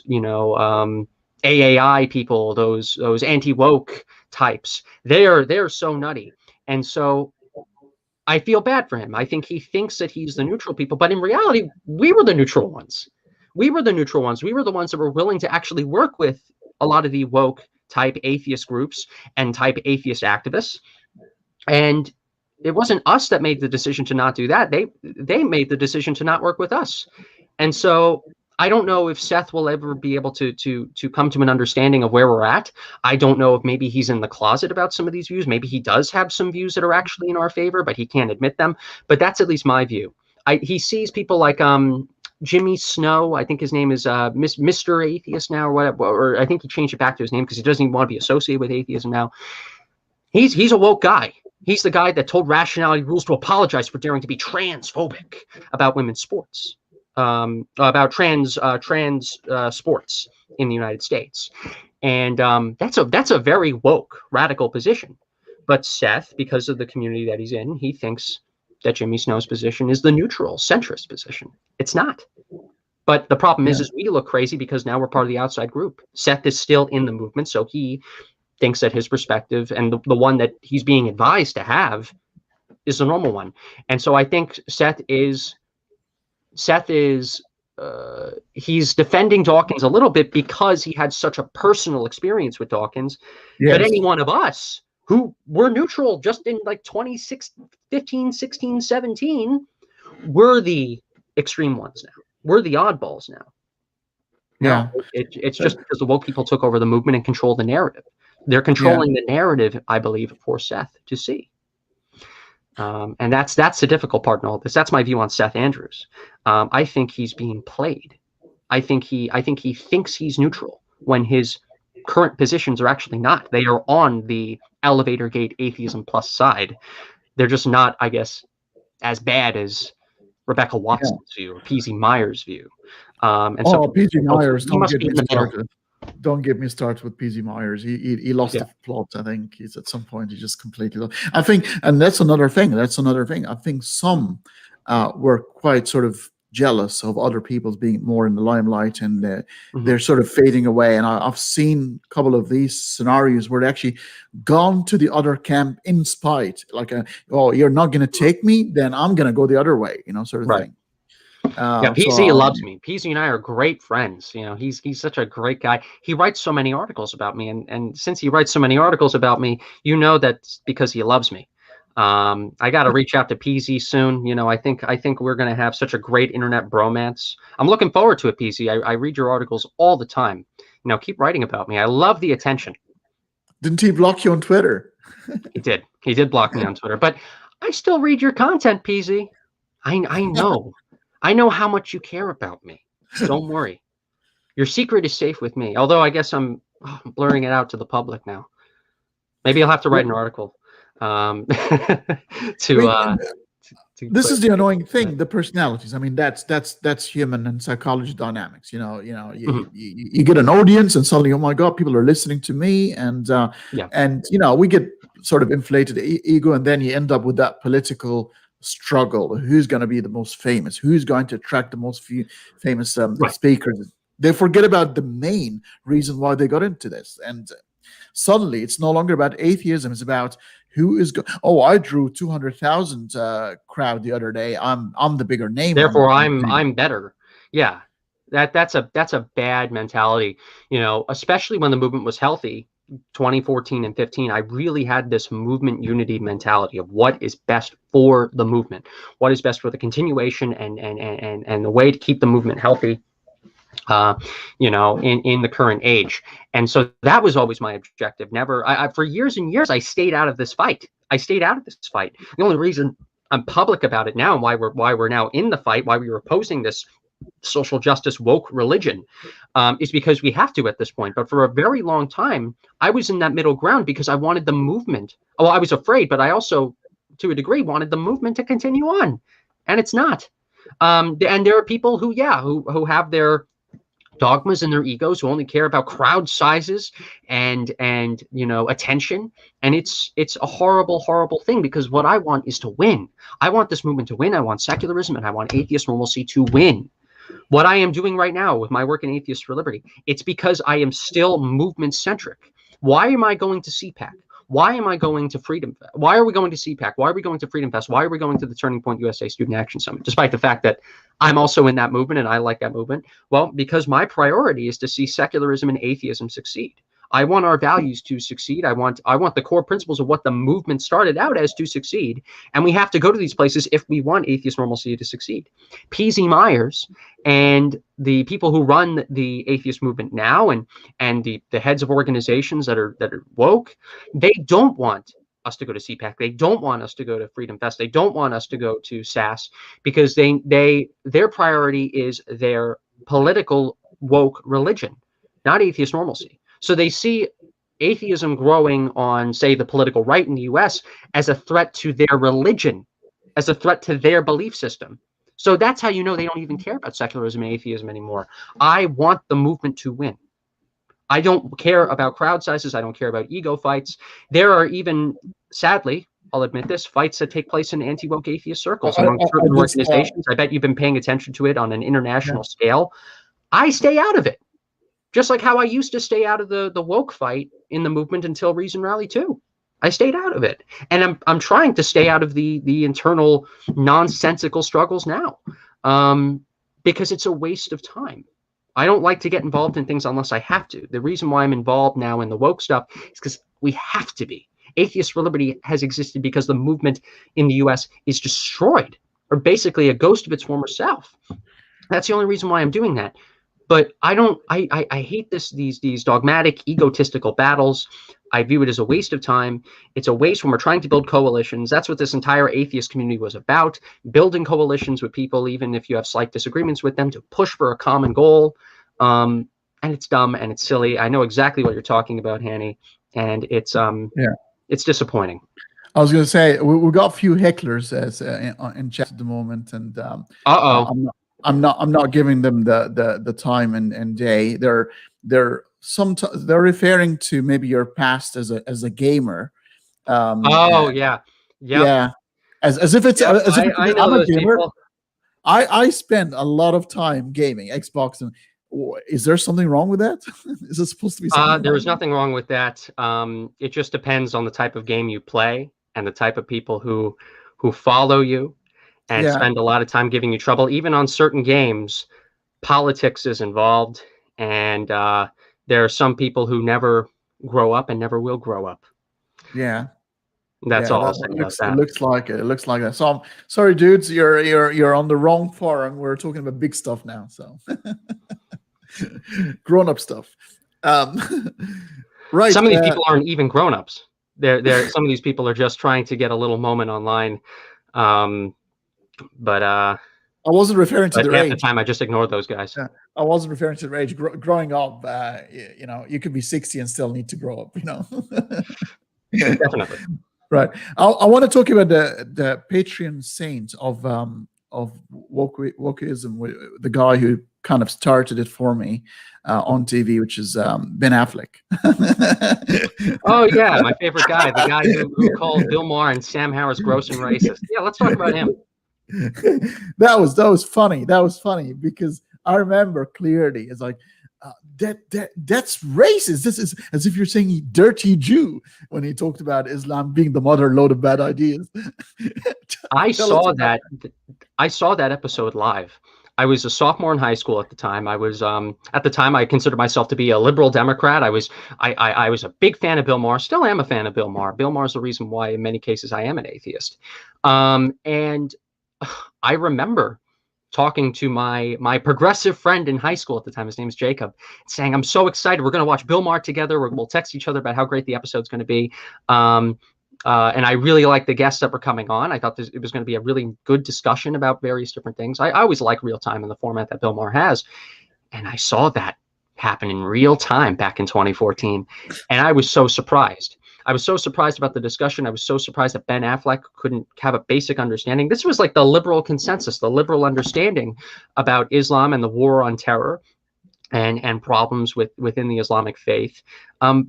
[SPEAKER 2] you know, AAI people, those anti-woke types, they're so nutty. And so I feel bad for him. I think he thinks that he's the neutral people, but in reality, we were the neutral ones. We were the neutral ones. We were the ones that were willing to actually work with a lot of the woke type atheist groups and type atheist activists. And it wasn't us that made the decision to not do that. They made the decision to not work with us. And so I don't know if Seth will ever be able to come to an understanding of where we're at. I don't know if maybe he's in the closet about some of these views. Maybe he does have some views that are actually in our favor, but he can't admit them. But that's at least my view. He sees people like Jimmy Snow, I think his name is Mr. Atheist now, or whatever, or I think he changed it back to his name because he doesn't even want to be associated with atheism now. He's a woke guy. He's the guy that told Rationality Rules to apologize for daring to be transphobic about women's sports, about trans sports in the United States. And that's a very woke, radical position. But Seth, because of the community that he's in, he thinks that Jimmy Snow's position is the neutral, centrist position. It's not. But the problem is we look crazy because now we're part of the outside group. Seth is still in the movement, so he thinks that his perspective and the one that he's being advised to have is the normal one. And so I think Seth is he's defending Dawkins a little bit because he had such a personal experience with Dawkins. But any one of us who were neutral just in like 2015, 16, 17, we're the extreme ones now. We're the oddballs now.
[SPEAKER 1] Yeah.
[SPEAKER 2] No, it's just because the woke people took over the movement and control the narrative. They're controlling the narrative, I believe, for Seth to see. And that's the difficult part in all this. That's my view on Seth Andrews. I think he's being played. I think he thinks he's neutral when his current positions are actually not. They are on the elevator gate atheism plus side. They're just not, I guess, as bad as Rebecca Watson's view or P.Z. Myers' view. And so
[SPEAKER 1] P.Z. Myers,
[SPEAKER 2] he must be in the middle.
[SPEAKER 1] Don't get me started with P.Z. Myers. He lost the plot. I think he's at some point he just completely lost. I think, and that's another thing. I think some were quite sort of jealous of other people's being more in the limelight, and they're sort of fading away. And I've seen a couple of these scenarios where they actually gone to the other camp in spite, like, oh, you're not going to take me, then I'm going to go the other way, sort of thing.
[SPEAKER 2] PZ loves me. PZ and I are great friends. He's such a great guy. He writes so many articles about me, and since he writes so many articles about me, that's because he loves me. I got to reach out to PZ soon. I think we're going to have such a great internet bromance. I'm looking forward to it, PZ. I read your articles all the time. Keep writing about me. I love the attention.
[SPEAKER 1] Didn't he block you on Twitter?
[SPEAKER 2] He did. He did block me on Twitter, but I still read your content, PZ. I know. I know how much you care about me. So don't worry. Your secret is safe with me. Although I guess I'm blurring it out to the public now. Maybe I'll have to write an article. This
[SPEAKER 1] is the annoying thing, the personalities. I mean, that's human and psychology dynamics. You get an audience and suddenly, oh my God, people are listening to me, and we get sort of inflated ego, and then you end up with that political struggle. Who's going to be the most famous? Who's going to attract the most famous speakers? They forget about the main reason why they got into this, and suddenly it's no longer about atheism. It's about who is I drew 200,000 crowd the other day. I'm the bigger name.
[SPEAKER 2] Therefore, I'm better. Yeah, that's a bad mentality. Especially when the movement was healthy, 2014 and 15. I really had this movement unity mentality of what is best for the movement, what is best for the continuation, and the way to keep the movement healthy. In the current age. And so that was always my objective. Never, for years and years, I stayed out of this fight. The only reason I'm public about it now, and why we're now in the fight, why we were opposing this social justice woke religion, is because we have to at this point. But for a very long time, I was in that middle ground because I wanted the movement. Well, I was afraid, but I also, to a degree, wanted the movement to continue on, and it's not. And there are people who have their dogmas and their egos, who only care about crowd sizes and attention, and it's a horrible thing, because what I want is to win. I want this movement to win. I want secularism, and I want atheist normalcy to win. What I am doing right now with my work in Atheists for Liberty, it's because I am still movement centric. Why am I going to CPAC? Why am I going to Freedom Fest? Why are we going to CPAC? Why are we going to Freedom Fest? Why are we going to the Turning Point USA Student Action Summit, despite the fact that I'm also in that movement and I like that movement? Well, because my priority is to see secularism and atheism succeed. I want our values to succeed. I want the core principles of what the movement started out as to succeed. And we have to go to these places if we want atheist normalcy to succeed. P.Z. Myers and the people who run the atheist movement now, and the heads of organizations that are woke, they don't want us to go to CPAC. They don't want us to go to Freedom Fest. They don't want us to go to SAS, because their priority is their political woke religion, not atheist normalcy. So they see atheism growing on, say, the political right in the US as a threat to their religion, as a threat to their belief system. So that's how you know they don't even care about secularism and atheism anymore. I want the movement to win. I don't care about crowd sizes. I don't care about ego fights. There are even, sadly, I'll admit this, fights that take place in anti-woke atheist circles among certain organizations. I bet you've been paying attention to it on an international scale. I stay out of it. Just like how I used to stay out of the woke fight in the movement until Reason Rally 2. I stayed out of it. And I'm trying to stay out of the internal nonsensical struggles now, because it's a waste of time. I don't like to get involved in things unless I have to. The reason why I'm involved now in the woke stuff is because we have to be. Atheists for Liberty has existed because the movement in the US is destroyed, or basically a ghost of its former self. That's the only reason why I'm doing that. But I hate these dogmatic, egotistical battles. I view it as a waste of time. It's a waste when we're trying to build coalitions. That's what this entire atheist community was about, building coalitions with people, even if you have slight disagreements with them, to push for a common goal. And it's dumb and it's silly. I know exactly what you're talking about, Hanney, and it's it's disappointing.
[SPEAKER 1] I was going to say we got a few hecklers in chat at the moment, and I'm not giving them the time and day. They're referring to maybe your past as a gamer.
[SPEAKER 2] Yeah,
[SPEAKER 1] as if it's as if
[SPEAKER 2] I know
[SPEAKER 1] I'm a
[SPEAKER 2] those
[SPEAKER 1] gamer.
[SPEAKER 2] people.
[SPEAKER 1] I spend a lot of time gaming Xbox, and is there something wrong with that? Is it supposed to be something
[SPEAKER 2] There is nothing wrong with that. It just depends on the type of game you play and the type of people who follow you and spend a lot of time giving you trouble. Even on certain games, politics is involved, and there are some people who never grow up and never will grow up.
[SPEAKER 1] Yeah.
[SPEAKER 2] That's all I'll say about that.
[SPEAKER 1] It looks like that. So I'm sorry, dudes, you're on the wrong forum. We're talking about big stuff now. So grown-up stuff. Right.
[SPEAKER 2] Some of these people aren't even grown-ups. They're some of these people are just trying to get a little moment online. But I
[SPEAKER 1] wasn't referring to their age.
[SPEAKER 2] At the time, I just ignored those guys.
[SPEAKER 1] Yeah, I wasn't referring to their age. Growing up, you could be 60 and still need to grow up.
[SPEAKER 2] Definitely.
[SPEAKER 1] Right. I want to talk about the Patreon saint of wokeism, the guy who kind of started it for me on TV, which is Ben Affleck.
[SPEAKER 2] Oh yeah, my favorite guy, the guy who called Bill Maher and Sam Harris gross and racist. Yeah, let's talk about him.
[SPEAKER 1] That was funny. That was funny because I remember clearly. It's like that's racist. This is as if you're saying dirty Jew when he talked about Islam being the mother load of bad ideas. I saw that
[SPEAKER 2] episode live. I was a sophomore in high school at the time. I was at the time I considered myself to be a liberal Democrat. I was a big fan of Bill Maher. Still am a fan of Bill Maher. Bill Maher is the reason why in many cases I am an atheist. And I remember talking to my progressive friend in high school at the time. His name is Jacob, saying, "I'm so excited. We're going to watch Bill Maher together. We'll text each other about how great the episode's going to be." And I really like the guests that were coming on. I thought it was going to be a really good discussion about various different things. I always like real time in the format that Bill Maher has. And I saw that happen in real time back in 2014. And I was so surprised. I was so surprised about the discussion. I was so surprised that Ben Affleck couldn't have a basic understanding. This was like the liberal consensus, the liberal understanding about Islam and the war on terror and problems within the Islamic faith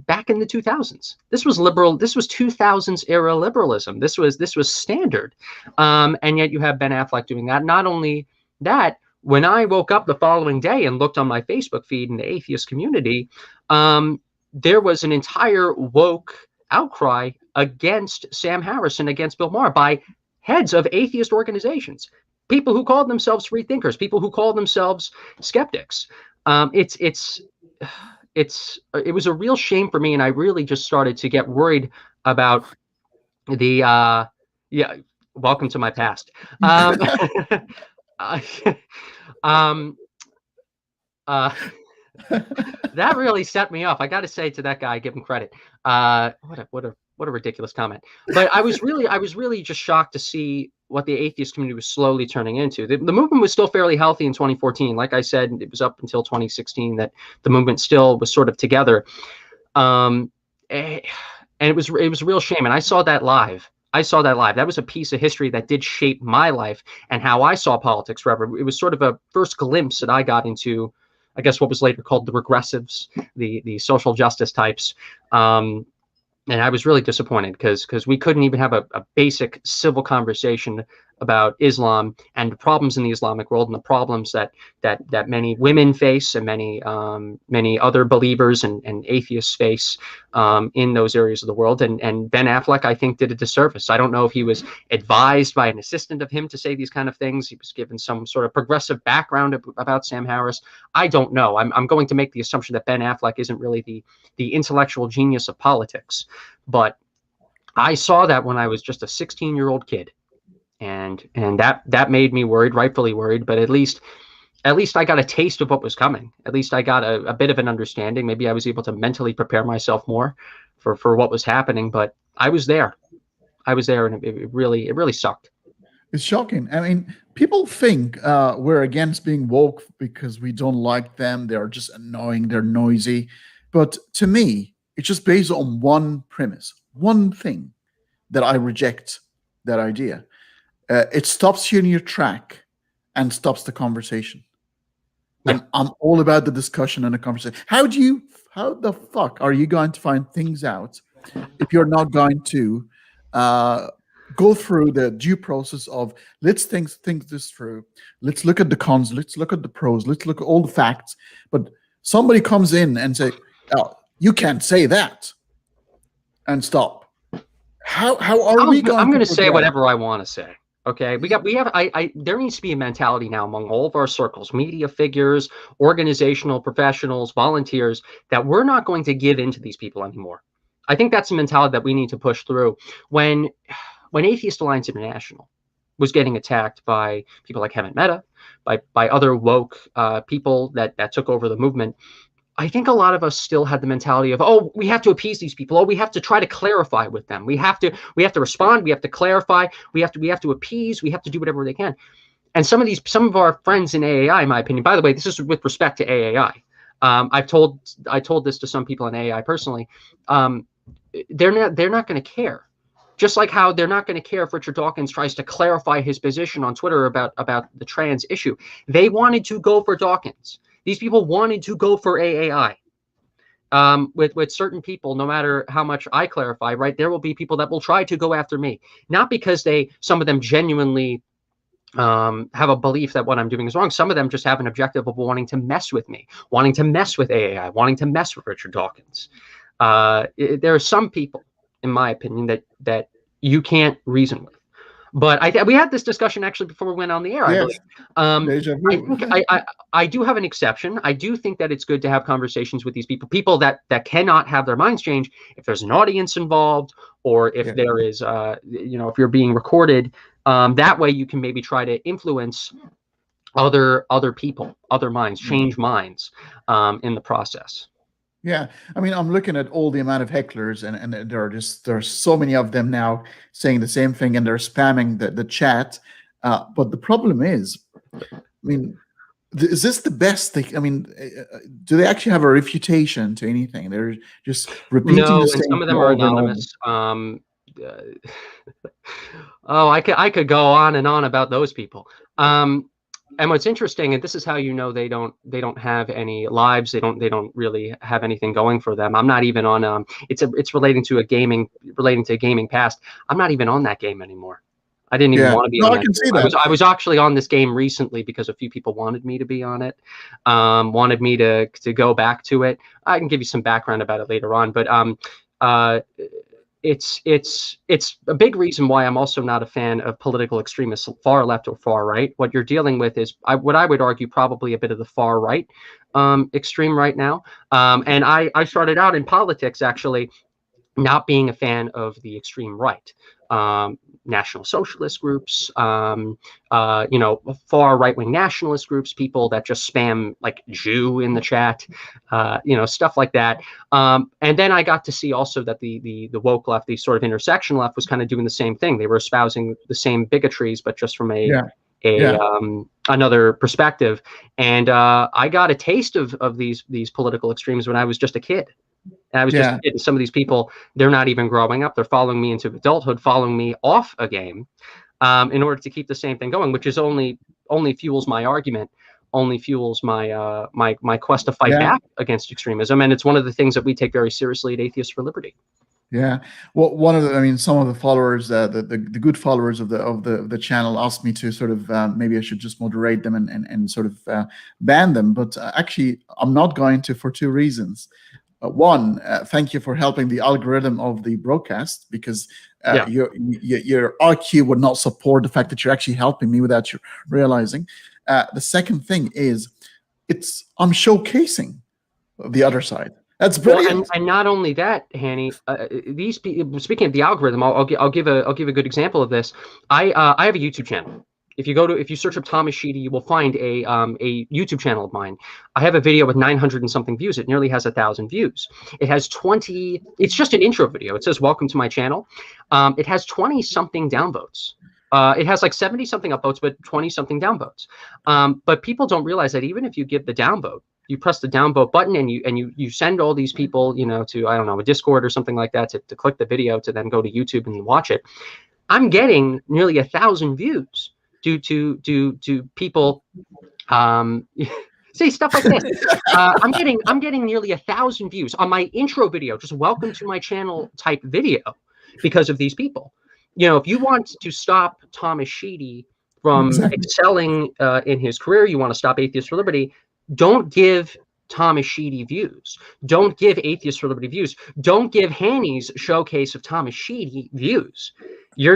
[SPEAKER 2] back in the 2000s. This was liberal. This was 2000s era liberalism. This was standard. And yet you have Ben Affleck doing that. Not only that, when I woke up the following day and looked on my Facebook feed in the atheist community, there was an entire woke outcry against Sam Harris and against Bill Maher by heads of atheist organizations, people who called themselves free thinkers, people who called themselves skeptics. It was a real shame for me, and I really just started to get worried about the welcome to my past. That really set me off. I got to say to that guy, give him credit. What a ridiculous comment. But I was really just shocked to see what the atheist community was slowly turning into. The movement was still fairly healthy in 2014. Like I said, it was up until 2016 that the movement still was sort of together. And and it was a real shame. And I saw that live. That was a piece of history that did shape my life and how I saw politics forever. It was sort of a first glimpse that I got into, I guess, what was later called the regressives, the social justice types. And I was really disappointed because we couldn't even have a basic civil conversation about Islam and the problems in the Islamic world and the problems that many women face and many other believers and atheists face in those areas of the world. And Ben Affleck, I think, did a disservice. I don't know if he was advised by an assistant of him to say these kind of things. He was given some sort of progressive background about Sam Harris. I don't know. I'm going to make the assumption that Ben Affleck isn't really the intellectual genius of politics, but I saw that when I was just a 16-year-old kid. And that made me worried, rightfully worried, but at least I got a taste of what was coming. At least I got a bit of an understanding. Maybe I was able to mentally prepare myself more for what was happening, but I was there, and it really sucked.
[SPEAKER 1] It's shocking. I mean, people think we're against being woke because we don't like them. They're just annoying. They're noisy. But to me, it's just based on one premise, one thing that I reject that idea. It stops you in your track and stops the conversation. Yeah. And I'm all about the discussion and the conversation. How the fuck are you going to find things out if you're not going to go through the due process of let's think this through. Let's look at the cons. Let's look at the pros. Let's look at all the facts. But somebody comes in and say, "Oh, you can't say that," and stop. How are we going?
[SPEAKER 2] I'm going to say whatever I want to say. Okay, there needs to be a mentality now among all of our circles, media figures, organizational professionals, volunteers, that we're not going to give in to these people anymore. I think that's a mentality that we need to push through. When Atheist Alliance International was getting attacked by people like Kevin Mehta, by other woke people that took over the movement, I think a lot of us still had the mentality of, oh, we have to appease these people. Oh, we have to try to clarify with them. We have to respond. We have to clarify. We have to appease. We have to do whatever they can. And some of our friends in AAI, in my opinion, by the way, this is with respect to AAI. I told this to some people in AAI personally. They're not going to care. Just like how they're not going to care if Richard Dawkins tries to clarify his position on Twitter about the trans issue. They wanted to go for Dawkins. These people wanted to go for AAI. With certain people, no matter how much I clarify, right, there will be people that will try to go after me. Not because some of them genuinely have a belief that what I'm doing is wrong. Some of them just have an objective of wanting to mess with me, wanting to mess with AAI, wanting to mess with Richard Dawkins. There are some people, in my opinion, that you can't reason with. But we had this discussion actually before we went on the air.
[SPEAKER 1] Yes.
[SPEAKER 2] I do have an exception. I do think that it's good to have conversations with these people that cannot have their minds change if there's an audience involved, or if there is, if you're being recorded. That way you can maybe try to influence other people, other minds, change minds in the process.
[SPEAKER 1] Yeah, I mean, I'm looking at all the amount of hecklers, and there's so many of them now saying the same thing, and they're spamming the chat. But the problem is, I mean, is this the best thing? I mean, do they actually have a refutation to anything? They're just repeating the same.
[SPEAKER 2] And some of them are anonymous. I could go on and on about those people. And what's interesting, and this is how you know they don't have any lives. They don't really have anything going for them. I'm not even on. It's relating to a gaming past. I'm not even on that game anymore. I didn't even want to be on that. I can see that. I was actually on this game recently because a few people wanted me to be on it, wanted me to go back to it. I can give you some background about it later on, but it's a big reason why I'm also not a fan of political extremists, far left or far right. What you're dealing with is what I would argue probably a bit of the far right extreme right now. And I started out in politics actually not being a fan of the extreme right. National socialist groups, far right-wing nationalist groups, people that just spam like Jew in the chat, stuff like that. And then I got to see also that the woke left, the sort of intersection left, was kind of doing the same thing. They were espousing the same bigotries, but just from another perspective. And I got a taste of these political extremes when I was just a kid. And I was just kidding. Some of these people, they're not even growing up. They're following me into adulthood, following me off a game, in order to keep the same thing going, which is only fuels my argument, only fuels my my quest to fight back against extremism. And it's one of the things that we take very seriously at Atheists for Liberty.
[SPEAKER 1] Yeah, well, one of the, I mean, some of the followers, the good followers of the channel asked me to sort of maybe I should just moderate them and sort of ban them, but actually I'm not going to, for two reasons. One, thank you for helping the algorithm of the broadcast, because your IQ would not support the fact that you're actually helping me without you realizing. The second thing is, I'm showcasing the other side. That's brilliant.
[SPEAKER 2] Well, and not only that, Hanney, these people, speaking of the algorithm, I'll give a good example of this. I have a YouTube channel. If you search up Thomas Sheedy, you will find a YouTube channel of mine. I have a video with 900 and something views. It nearly has 1,000 views. It has 20. It's just an intro video. It says "Welcome to my channel." It has 20 something downvotes. It has like 70 something upvotes, but 20 something downvotes. But people don't realize that even if you give the downvote, you press the downvote button and you send all these people, to, I don't know, a Discord or something like that to click the video to then go to YouTube and watch it. I'm getting nearly 1,000 views due to people say stuff like this. I'm getting nearly 1,000 views on my intro video, just welcome to my channel type video, because of these people. If you want to stop Thomas Sheedy from excelling in his career, you want to stop Atheists for Liberty, don't give Thomas Sheedy views. Don't give Atheists for Liberty views. Don't give Hanneys showcase of Thomas Sheedy views.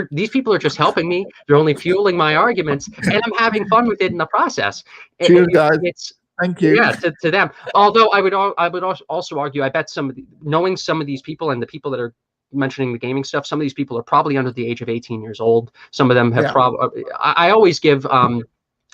[SPEAKER 2] These people are just helping me. They're only fueling my arguments, and I'm having fun with it in the process.
[SPEAKER 1] Cheers, guys. Thank you.
[SPEAKER 2] Yeah, to them. Although I would also argue, I bet knowing some of these people and the people that are mentioning the gaming stuff, some of these people are probably under the age of 18 years old. Some of them have probably. I always give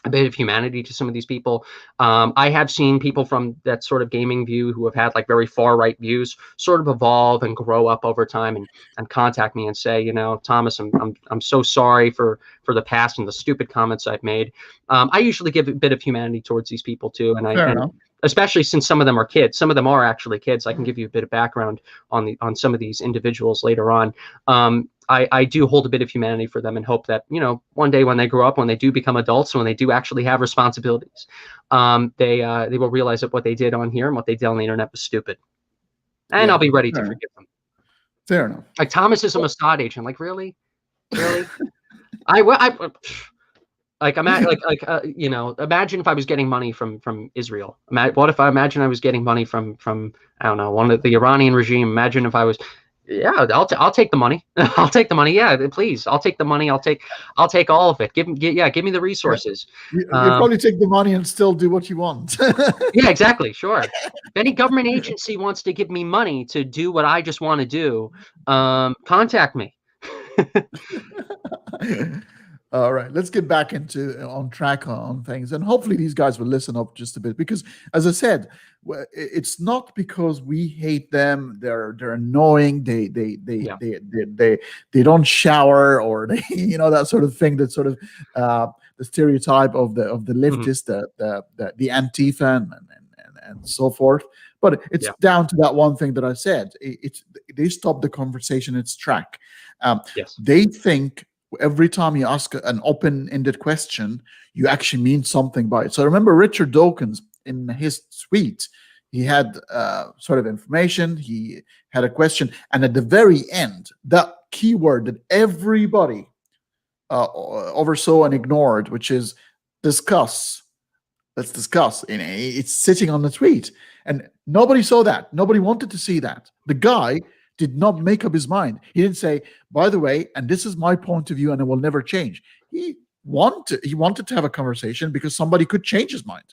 [SPEAKER 2] a bit of humanity to some of these people. I have seen people from that sort of gaming view who have had like very far right views sort of evolve and grow up over time and contact me and say, Thomas, I'm so sorry for the past and the stupid comments I've made. I usually give a bit of humanity towards these people too, and especially since some of them are kids. Some of them are actually kids. I can give you a bit of background on some of these individuals later on. I do hold a bit of humanity for them and hope that, one day when they grow up, when they do become adults, when they do actually have responsibilities, they will realize that what they did on here and what they did on the internet was stupid. And I'll be ready to forgive them.
[SPEAKER 1] Fair enough.
[SPEAKER 2] Like, Thomas is a Mossad agent. Like, really? Really? Imagine if I was getting money from Israel. What if I was getting money from I don't know, one of the Iranian regime? Imagine if I was. Yeah, I'll take the money. I'll take the money. Yeah, please. I'll take the money. I'll take all of it. Give me the resources.
[SPEAKER 1] You probably take the money and still do what you want.
[SPEAKER 2] Yeah, exactly. Sure. If any government agency wants to give me money to do what I just want to do, contact me.
[SPEAKER 1] All right, let's get back on track on things, and hopefully these guys will listen up just a bit, because, as I said, it's not because we hate them. They're annoying. They don't shower, or they that sort of thing. That sort of the stereotype of the leftist, the Antifa and so forth. But it's down to that one thing that I said. They stop the conversation in its track. They think every time you ask an open-ended question, you actually mean something by it. So remember Richard Dawkins in his tweet, he had sort of information, he had a question, and at the very end, that keyword that everybody oversaw and ignored, which is discuss. Let's discuss. It's sitting on the tweet, and nobody saw that. Nobody wanted to see that. The guy did not make up his mind. He didn't say, by the way, and this is my point of view and it will never change. He wanted to have a conversation because somebody could change his mind.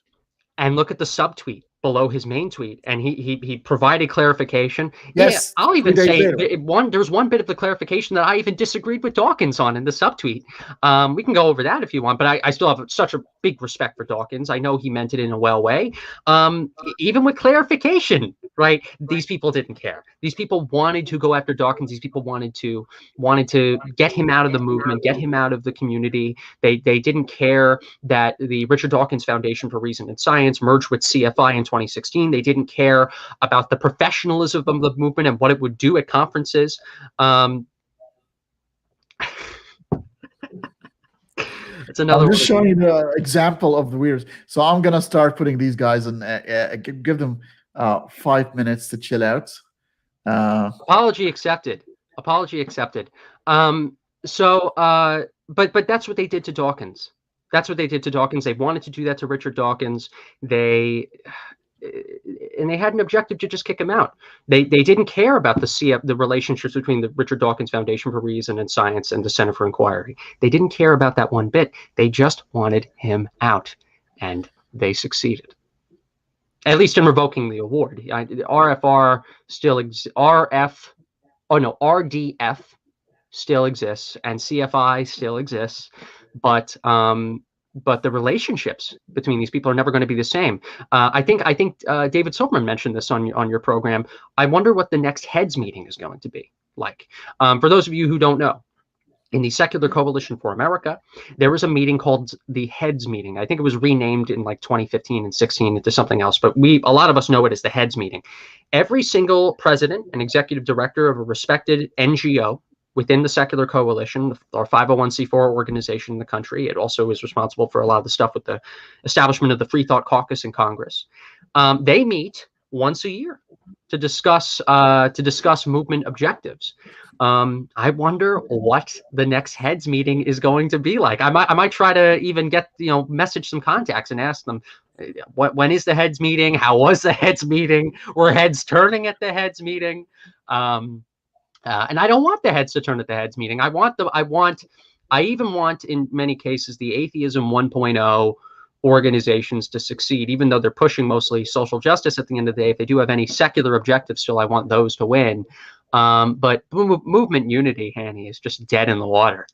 [SPEAKER 2] And look at the subtweet below his main tweet, and he provided clarification.
[SPEAKER 1] Yes,
[SPEAKER 2] yeah, I'll even say there's one bit of the clarification that I even disagreed with Dawkins on in the subtweet. We can go over that if you want, but I still have such a big respect for Dawkins. I know he meant it in a well way. Even with clarification, right? These people didn't care. These people wanted to go after Dawkins. These people wanted to get him out of the movement, get him out of the community. They didn't care that the Richard Dawkins Foundation for Reason and Science merged with CFI in 2016. They didn't care about the professionalism of the movement and what it would do at conferences. It's another.
[SPEAKER 1] I'm just showing you the example of the weirdest. So I'm gonna start putting these guys in. Give them 5 minutes to chill out.
[SPEAKER 2] Apology accepted. Apology accepted. But that's what they did to Dawkins. That's what they did to Dawkins. They wanted to do that to Richard Dawkins. And they had an objective to just kick him out. They didn't care about the relationships between the Richard Dawkins Foundation for Reason and Science and the Center for Inquiry. They didn't care about that one bit. They just wanted him out, and they succeeded. At least in revoking the award. RDF still exists, and CFI still exists, but the relationships between these people are never going to be the same. I think David Silverman mentioned this on your program. I wonder what the next heads meeting is going to be like. For those of you who don't know, in the Secular Coalition for America, there was a meeting called the Heads Meeting. I think it was renamed in like 2015 and 16 into something else, but a lot of us know it as the Heads Meeting. Every single president and executive director of a respected NGO within the Secular Coalition, our 501c4 organization in the country. It also is responsible for a lot of the stuff with the establishment of the Free Thought Caucus in Congress. They meet once a year to discuss movement objectives. I wonder what the next heads meeting is going to be like. I might try to even get message some contacts and ask them, when is the heads meeting? How was the heads meeting? Were heads turning at the heads meeting? And I don't want the heads to turn at the heads meeting. I even want in many cases the Atheism 1.0 organizations to succeed, even though they're pushing mostly social justice at the end of the day. If they do have any secular objectives still, I want those to win. But movement unity, Hanney, is just dead in the water.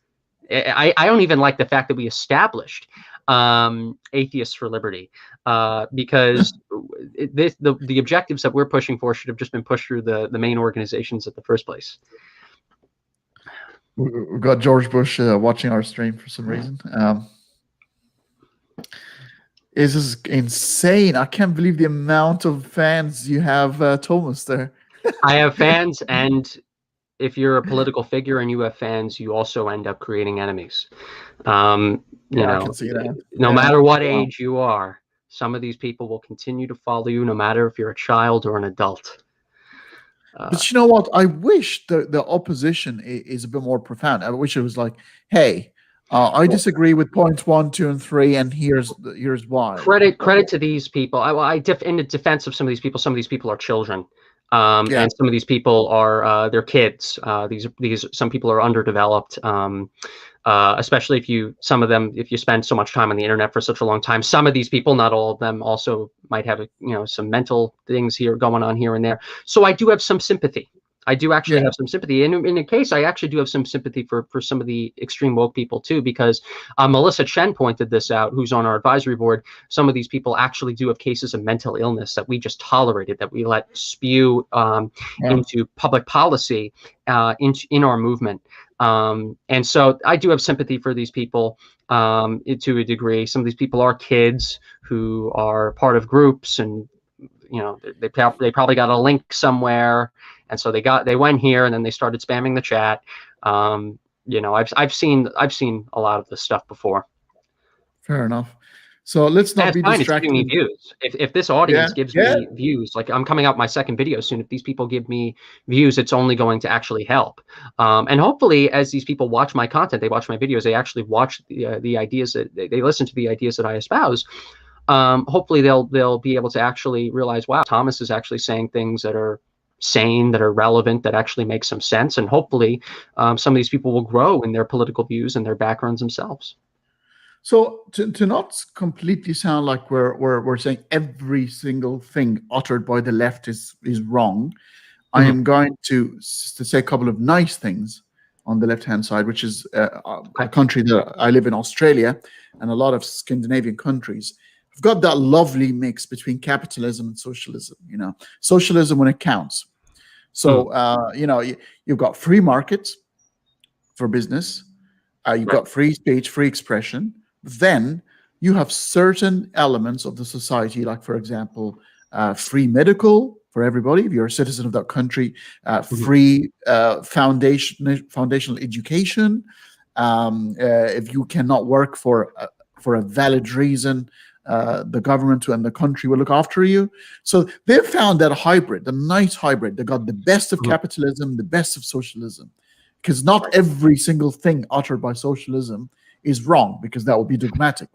[SPEAKER 2] I don't even like the fact that we established Atheists for Liberty, because the objectives that we're pushing for should have just been pushed through the main organizations at the first place.
[SPEAKER 1] We've got George Bush watching our stream for some reason. This is insane. I can't believe the amount of fans you have, Thomas, there.
[SPEAKER 2] I have fans, and if you're a political figure and you have fans, you also end up creating enemies. I can see that. No matter what age you are, some of these people will continue to follow you, no matter if you're a child or an adult.
[SPEAKER 1] But you know what? I wish the opposition is a bit more profound. I wish it was like, hey, I disagree with points 1, 2, and 3, and here's why.
[SPEAKER 2] Credit to these people. In the defense of some of these people are children. And some of these people are they're kids. Some people are underdeveloped, especially if you spend so much time on the internet for such a long time. Some of these people, not all of them, also might have some mental things going on here and there. So I do have some sympathy. I do actually have some sympathy. And in a case, I actually do have some sympathy for some of the extreme woke people too, because Melissa Chen pointed this out, who's on our advisory board. Some of these people actually do have cases of mental illness that we just tolerated, that we let spew into public policy in our movement. And so I do have sympathy for these people to a degree. Some of these people are kids who are part of groups, and they probably got a link somewhere. And so they went here, and then they started spamming the chat. I've seen a lot of this stuff before.
[SPEAKER 1] Fair enough. So let's not be distracted.
[SPEAKER 2] It's giving me views. If this audience gives me views, like I'm coming out my second video soon. If these people give me views, it's only going to actually help. And hopefully, as these people watch my content, they watch my videos, they actually watch the ideas that they listen to the ideas that I espouse. Hopefully, they'll be able to actually realize, wow, Thomas is actually saying things that are sane, that are relevant, that actually make some sense, and hopefully some of these people will grow in their political views and their backgrounds themselves.
[SPEAKER 1] So to not completely sound like we're saying every single thing uttered by the left is wrong, I am going to say a couple of nice things on the left-hand side, which is a country that I live in, Australia, and a lot of Scandinavian countries. I've got that lovely mix between capitalism and socialism. Socialism when it counts. So you've got free markets for business, you've got free speech, free expression. Then you have certain elements of the society, like, for example, free medical for everybody if you're a citizen of that country, free foundational education. If you cannot work for a valid reason, the government and the country will look after you. So they found that hybrid, the nice hybrid. They got the best of capitalism, the best of socialism, because not every single thing uttered by socialism is wrong, because that would be dogmatic.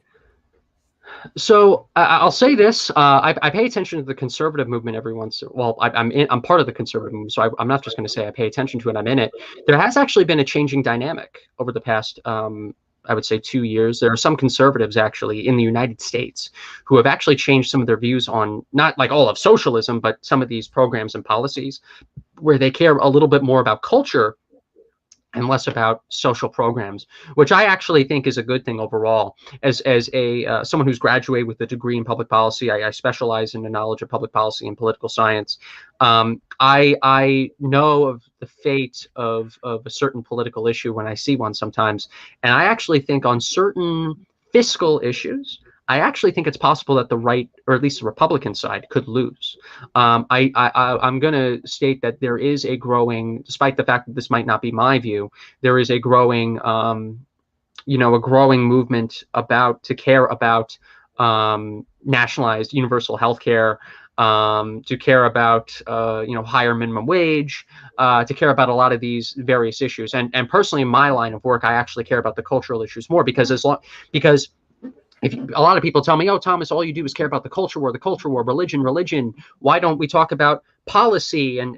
[SPEAKER 2] So I'll say this: I pay attention to the conservative movement every once. Well, I'm part of the conservative movement, so I'm not just going to say I pay attention to it. I'm in it. There has actually been a changing dynamic over the past, I would say, 2 years. There are some conservatives actually in the United States who have actually changed some of their views on not like all of socialism, but some of these programs and policies, where they care a little bit more about culture and less about social programs, which I actually think is a good thing overall. As a someone who's graduated with a degree in public policy, I specialize in the knowledge of public policy and political science. I know of the fate of a certain political issue when I see one sometimes, and I actually think on certain fiscal issues, I actually think it's possible that the right, or at least the Republican side, could lose. I'm going to state that there is a growing, despite the fact that this might not be my view, there is a growing, a growing movement to care about nationalized universal health care, to care about higher minimum wage, to care about a lot of these various issues. And personally, in my line of work, I actually care about the cultural issues more, because a lot of people tell me, oh, Thomas, all you do is care about the culture war, religion. Why don't we talk about policy and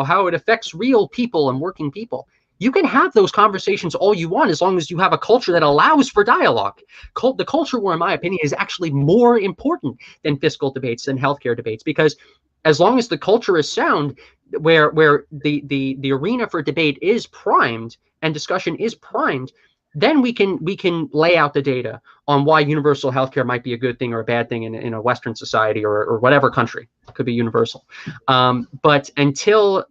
[SPEAKER 2] how it affects real people and working people? You can have those conversations all you want, as long as you have a culture that allows for dialogue. The culture war, in my opinion, is actually more important than fiscal debates and healthcare debates, because as long as the culture is sound, where the arena for debate is primed and discussion is primed, then we can lay out the data on why universal healthcare might be a good thing or a bad thing in a Western society or whatever country. It could be universal. But until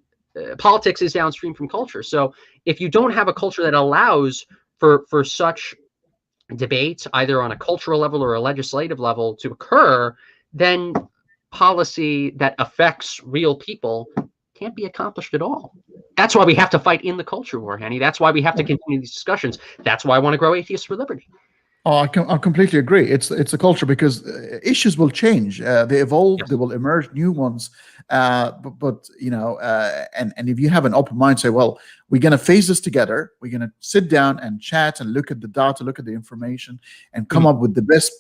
[SPEAKER 2] politics is downstream from culture. So if you don't have a culture that allows for such debate, either on a cultural level or a legislative level, to occur, then policy that affects real people can't be accomplished at all. That's why we have to fight in the culture war, Hanney. That's why we have to continue these discussions. That's why I want to grow Atheists for Liberty.
[SPEAKER 1] Oh, I completely agree. It's a culture, because issues will change. They evolve. Yes. They will emerge new ones. But and if you have an open mind, say, well, we're going to face this together. We're going to sit down and chat and look at the data, look at the information, and come up with the best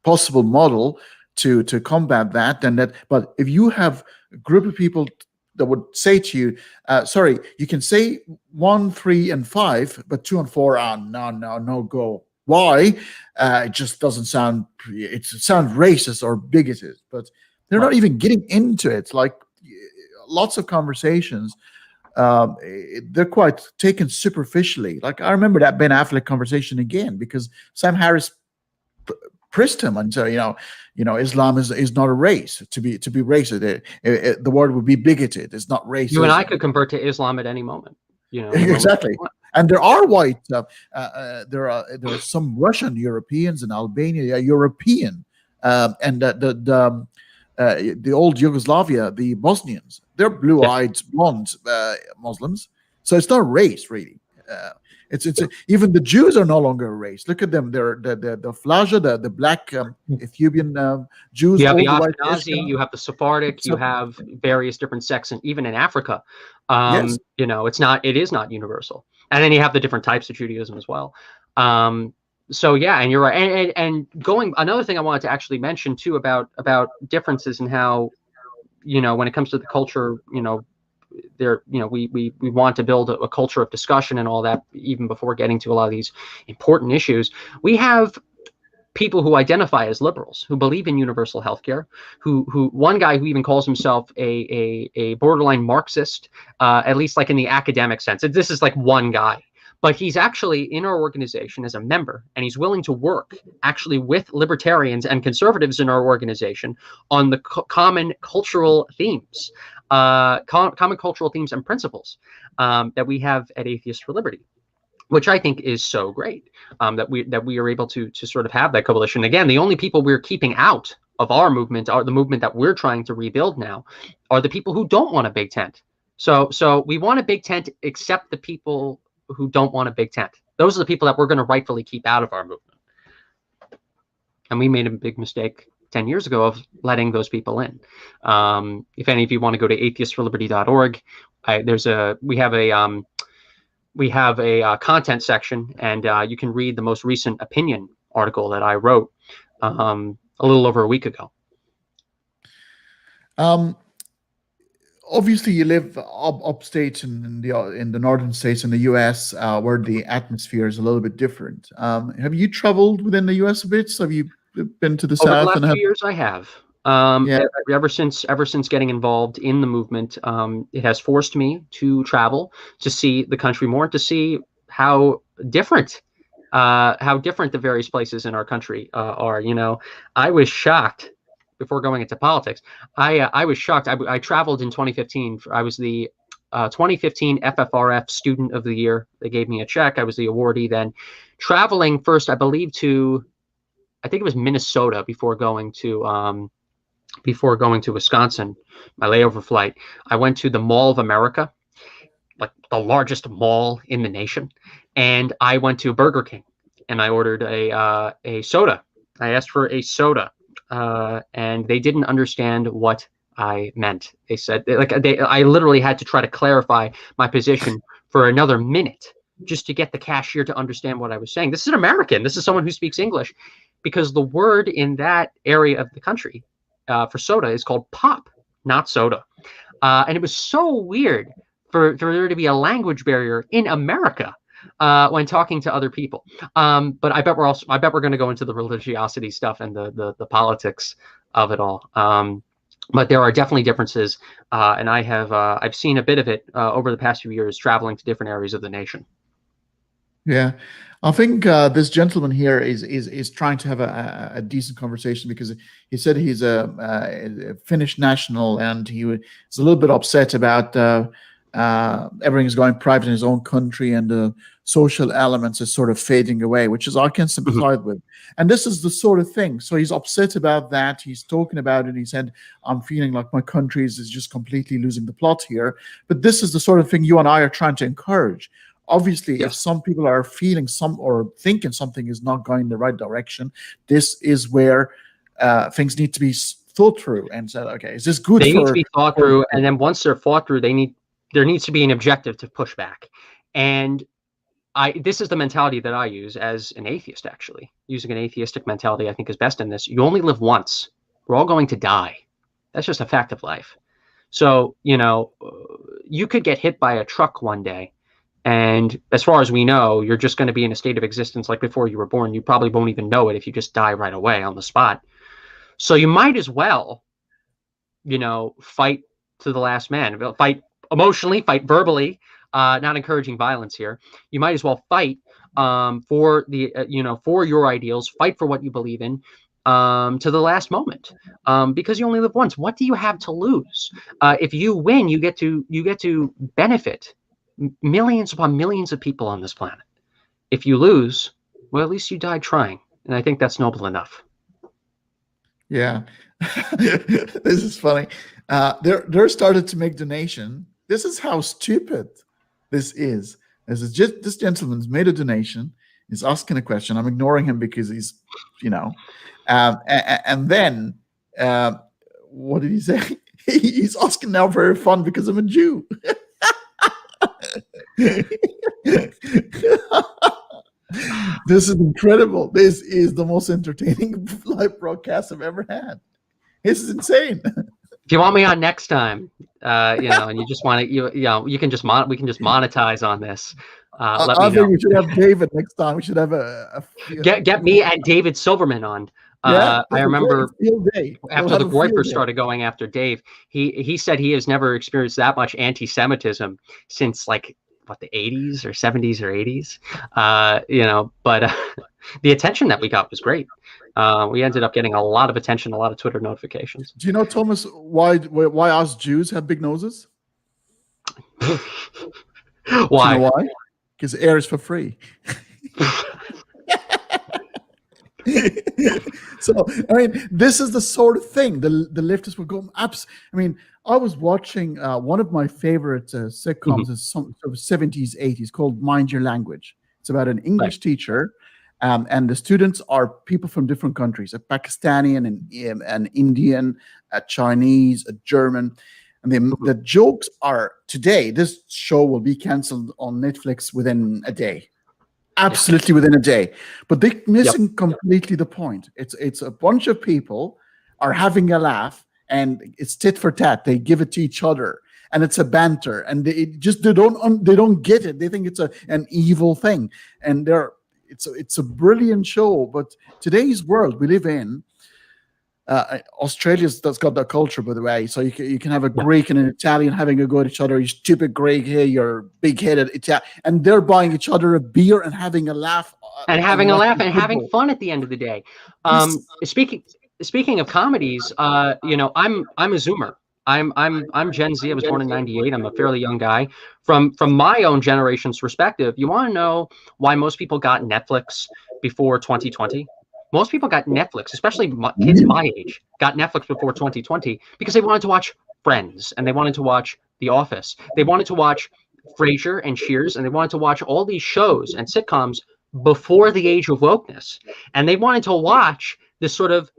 [SPEAKER 1] possible model to combat that. But if you have a group of people that would say to you, sorry, you can say 1, 3, and 5, but 2 and 4, no go. Why? It just doesn't sound, it sounds racist or bigoted, but they're not even getting into it. Like lots of conversations, they're quite taken superficially. Like I remember that Ben Affleck conversation again, because Sam Harris pressed him and said, Islam is not a race. To be racist, the word would be bigoted. It's not racist.
[SPEAKER 2] You and I could convert to Islam at any moment.
[SPEAKER 1] Exactly. And there are white. There are some Russian Europeans in Albania, European, and the old Yugoslavia, the Bosnians. They're blue-eyed, blonde Muslims. So it's not race, really. Even the Jews are no longer a race. Look at them. They're the Flaja, the black Ethiopian Jews.
[SPEAKER 2] You have the Ashkenazi, you have the Sephardic, you have various different sects, and even in Africa,
[SPEAKER 1] yes.
[SPEAKER 2] It is not universal. And then you have the different types of Judaism as well. So yeah, and you're right. And another thing I wanted to actually mention too about differences in how, when it comes to the culture, we want to build a culture of discussion and all that, even before getting to a lot of these important issues. We have people who identify as liberals, who believe in universal healthcare, who one guy who even calls himself a borderline Marxist, at least like in the academic sense. This is like one guy, but he's actually in our organization as a member, and he's willing to work actually with libertarians and conservatives in our organization on the common cultural themes, common cultural themes and principles that we have at Atheists for Liberty, which I think is so great, that we are able to sort of have that coalition. Again, the only people we're keeping out of our movement, are the movement that we're trying to rebuild now, are the people who don't want a big tent. So we want a big tent, except the people who don't want a big tent. Those are the people that we're going to rightfully keep out of our movement. And we made a big mistake 10 years ago of letting those people in. If any of you want to go to atheistforliberty.org, we have a content section, and you can read the most recent opinion article that I wrote a little over a week ago.
[SPEAKER 1] Obviously, you live upstate in the northern states in the U.S., where the atmosphere is a little bit different. Have you traveled within the U.S. a bit? So have you been to the
[SPEAKER 2] Over
[SPEAKER 1] south?
[SPEAKER 2] the last few years, I have.
[SPEAKER 1] Yeah.
[SPEAKER 2] Ever since getting involved in the movement, it has forced me to travel, to see the country more, to see how different the various places in our country are. You know, I was shocked before going into politics. I was shocked. I traveled in 2015. I was the 2015 FFRF Student of the Year. They gave me a check. I was the awardee then. Traveling first, I believe, I think it was Minnesota before going to Wisconsin, my layover flight. I went to the Mall of America, like the largest mall in the nation, and I went to Burger King, and I ordered a soda. I asked for a soda, and they didn't understand what I meant. They said, I literally had to try to clarify my position for another minute just to get the cashier to understand what I was saying. This is an American. This is someone who speaks English, because the word in that area of the country for soda is called pop, not soda. And it was so weird for there to be a language barrier in America when talking to other people. But I bet we're going to go into the religiosity stuff and the politics of it all. But there are definitely differences, and I've seen a bit of it over the past few years, traveling to different areas of the nation.
[SPEAKER 1] Yeah, I think this gentleman here is trying to have a decent conversation, because he said he's a Finnish national, and he was a little bit upset about everything is going private in his own country, and the social elements is sort of fading away, which is I can sympathize with. And this is the sort of thing. So he's upset about that. He's talking about it. He said, "I'm feeling like my country is just completely losing the plot here." But this is the sort of thing you and I are trying to encourage. Obviously, if some people are feeling or thinking something is not going in the right direction, this is where things need to be thought through and said, okay, is this good?
[SPEAKER 2] They need to be thought through, and then once they're thought through, there needs to be an objective to push back. And this is the mentality that I use as an atheist, actually. Using an atheistic mentality, I think, is best in this. You only live once. We're all going to die. That's just a fact of life. So, you know, you could get hit by a truck one day, and as far as we know, you're just going to be in a state of existence like before you were born. You probably won't even know it if you just die right away on the spot. So you might as well, you know, fight to the last man. Fight emotionally, fight verbally, not encouraging violence here. You might as well fight for for your ideals, fight for what you believe in to the last moment, because you only live once. What do you have to lose? If you win, you get to benefit millions upon millions of people on this planet. If you lose, well, at least you died trying, and I think that's noble enough.
[SPEAKER 1] Yeah. This is funny. They're started to make donation. This is how stupid this is. This gentleman's made a donation. He's asking a question. I'm ignoring him because he's, you know, and then what did he say? He's asking now for fun because I'm a Jew. This is incredible. This is the most entertaining live broadcast I've ever had. This is insane.
[SPEAKER 2] If you want me on next time, and you just want to, we can just monetize on this.
[SPEAKER 1] I think we should have David next time. We should have
[SPEAKER 2] get me and David Silverman on. I remember after the Groypers started going after Dave, he said he has never experienced that much anti-Semitism since like what, the 80s or 70s or 80s, you know, but the attention that we got was great. We ended up getting a lot of attention, a lot of Twitter notifications.
[SPEAKER 1] Do you know, Thomas, why us Jews have big noses?
[SPEAKER 2] Why?
[SPEAKER 1] Do you know why? Because air is for free. So, I mean, this is the sort of thing the leftists will go. I mean, I was watching one of my favorite sitcoms is some sort of 70s, 80s called Mind Your Language. It's about an English teacher, and the students are people from different countries, a Pakistani and an Indian, a Chinese, a German. And the jokes are, today, this show will be canceled on Netflix within a day. Absolutely within a day. But they're missing completely the point. It's a bunch of people are having a laugh, and it's tit for tat. They give it to each other, and it's a banter, and they don't get it. They think it's an evil thing, and it's a brilliant show. But today's world we live in, Australia's that's got that culture, by the way. So you can have a Greek and an Italian having a go at each other. You stupid Greek here, you're big-headed Italian, and they're buying each other a beer and having a laugh.
[SPEAKER 2] And having fun at the end of the day. Speaking of comedies, you know, I'm a Zoomer. I'm Gen Z. I was born in '98. I'm a fairly young guy. From my own generation's perspective, you want to know why most people got Netflix before 2020? Most people got Netflix, especially kids my age, got Netflix before 2020 because they wanted to watch Friends, and they wanted to watch The Office. They wanted to watch Frasier and Cheers, and they wanted to watch all these shows and sitcoms before the age of wokeness. And they wanted to watch this sort of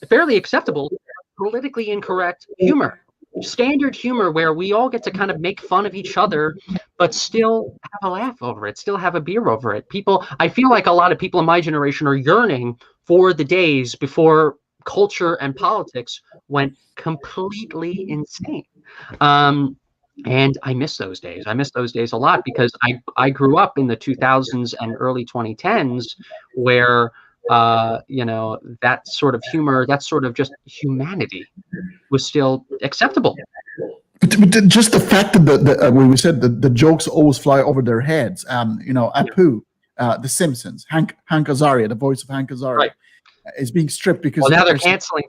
[SPEAKER 2] fairly acceptable, politically incorrect humor. Standard humor where we all get to kind of make fun of each other, but still have a laugh over it, still have a beer over it. I feel like a lot of people in my generation are yearning for the days before culture and politics went completely insane. And I miss those days. I miss those days a lot because I grew up in the 2000s and early 2010s where you know, that sort of humor, that sort of just humanity was still acceptable.
[SPEAKER 1] But just the fact that when we said the jokes always fly over their heads, you know, Apu, The Simpsons, Hank Azaria, the voice of Hank Azaria, is being stripped because
[SPEAKER 2] now they're canceling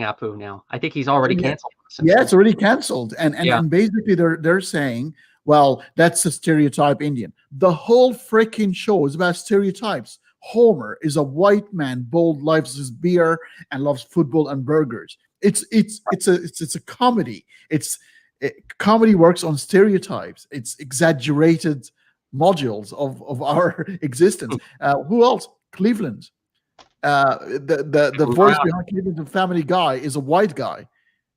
[SPEAKER 2] Apu now. I think he's already canceled.
[SPEAKER 1] Yeah, it's already canceled, and basically they're saying, well, that's a stereotype Indian. The whole freaking show is about stereotypes. Homer is a white man, bold, loves his beer, and loves football and burgers. It's a comedy. Comedy works on stereotypes. It's exaggerated modules of our existence. Who else? Cleveland. The voice behind Cleveland and Family Guy is a white guy.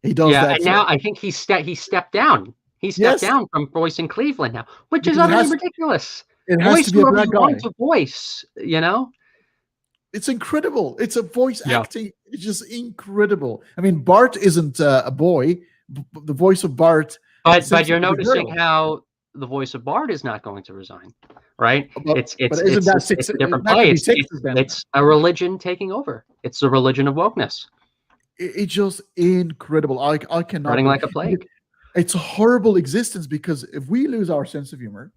[SPEAKER 1] He does that.
[SPEAKER 2] And now I think he stepped down. He stepped down from voicing Cleveland now, which is utterly ridiculous.
[SPEAKER 1] It has to be a black guy.
[SPEAKER 2] To voice, you know,
[SPEAKER 1] it's incredible. It's a voice acting. It's just incredible. I mean, Bart isn't a boy. The voice of Bart.
[SPEAKER 2] But you're noticing how the voice of Bart is not going to resign, right? It's a different play. It's a religion taking over. It's the religion of wokeness.
[SPEAKER 1] It's just incredible. I cannot.
[SPEAKER 2] Running like a plague.
[SPEAKER 1] It's a horrible existence because if we lose our sense of humor,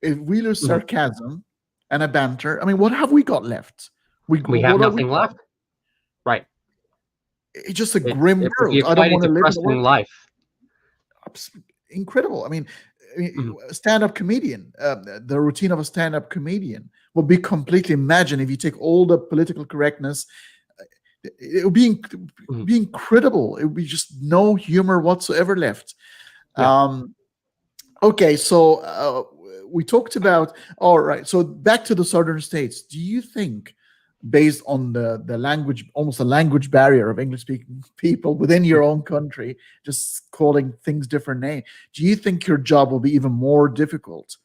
[SPEAKER 1] if we lose sarcasm and a banter, I mean, what have we got left?
[SPEAKER 2] We have nothing left. Right.
[SPEAKER 1] It's just a grim world. I don't want to live in
[SPEAKER 2] life.
[SPEAKER 1] Incredible. I mean, stand-up comedian, the routine of a stand-up comedian would be completely, imagine if you take all the political correctness, it would be incredible. It would be just no humor whatsoever left. Okay, so we talked about, all right, so back to the southern states. Do you think, based on the language, almost a language barrier of English-speaking people within your own country, just calling things different names, do you think your job will be even more difficult?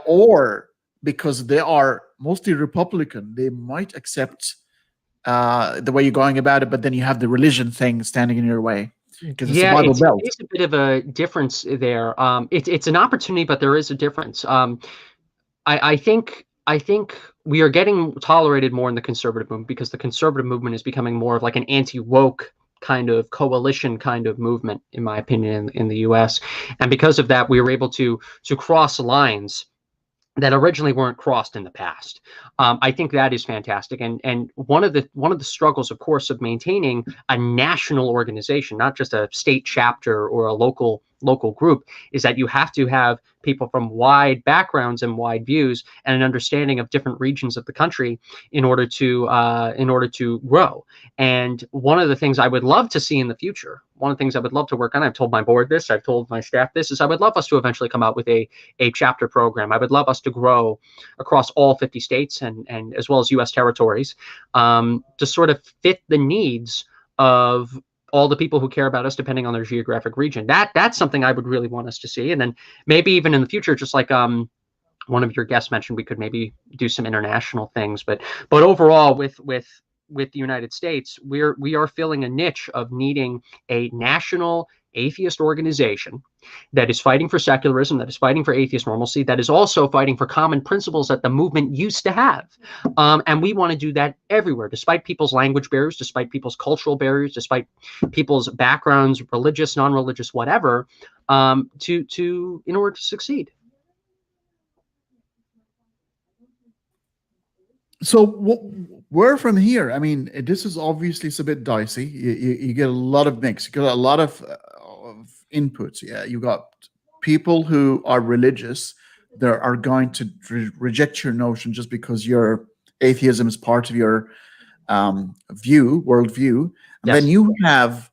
[SPEAKER 1] Or because they are mostly Republican, they might accept the way you're going about it, but then you have the religion thing standing in your way? Because it's a Bible Belt.
[SPEAKER 2] It's a bit of a difference there. It's an opportunity, but there is a difference. I think we are getting tolerated more in the conservative movement because the conservative movement is becoming more of like an anti-woke kind of coalition kind of movement, in my opinion, in the U.S. And because of that, we were able to cross lines that originally weren't crossed in the past. I think that is fantastic. And one of the struggles, of course, of maintaining a national organization, not just a state chapter or a local group, is that you have to have people from wide backgrounds and wide views and an understanding of different regions of the country in order to grow. And one of the things I would love to see in the future, one of the things I would love to work on, I've told my board this, I've told my staff this, is I would love us to eventually come out with a chapter program. I would love us to grow across all 50 states and as well as U.S. territories, to sort of fit the needs of all the people who care about us, depending on their geographic region. That's something I would really want us to see. And then maybe even in the future, just like one of your guests mentioned, we could maybe do some international things. But overall, with the United States, we are filling a niche of needing a national atheist organization that is fighting for secularism, that is fighting for atheist normalcy, that is also fighting for common principles that the movement used to have. And we want to do that everywhere, despite people's language barriers, despite people's cultural barriers, despite people's backgrounds, religious, non-religious, whatever, in order to succeed.
[SPEAKER 1] So where from here? I mean, this is obviously it's a bit dicey. You get a lot of mix. You get a lot of inputs. Yeah, you got people who are religious. They are going to reject your notion just because your atheism is part of your worldview. And
[SPEAKER 2] Yes.
[SPEAKER 1] then you have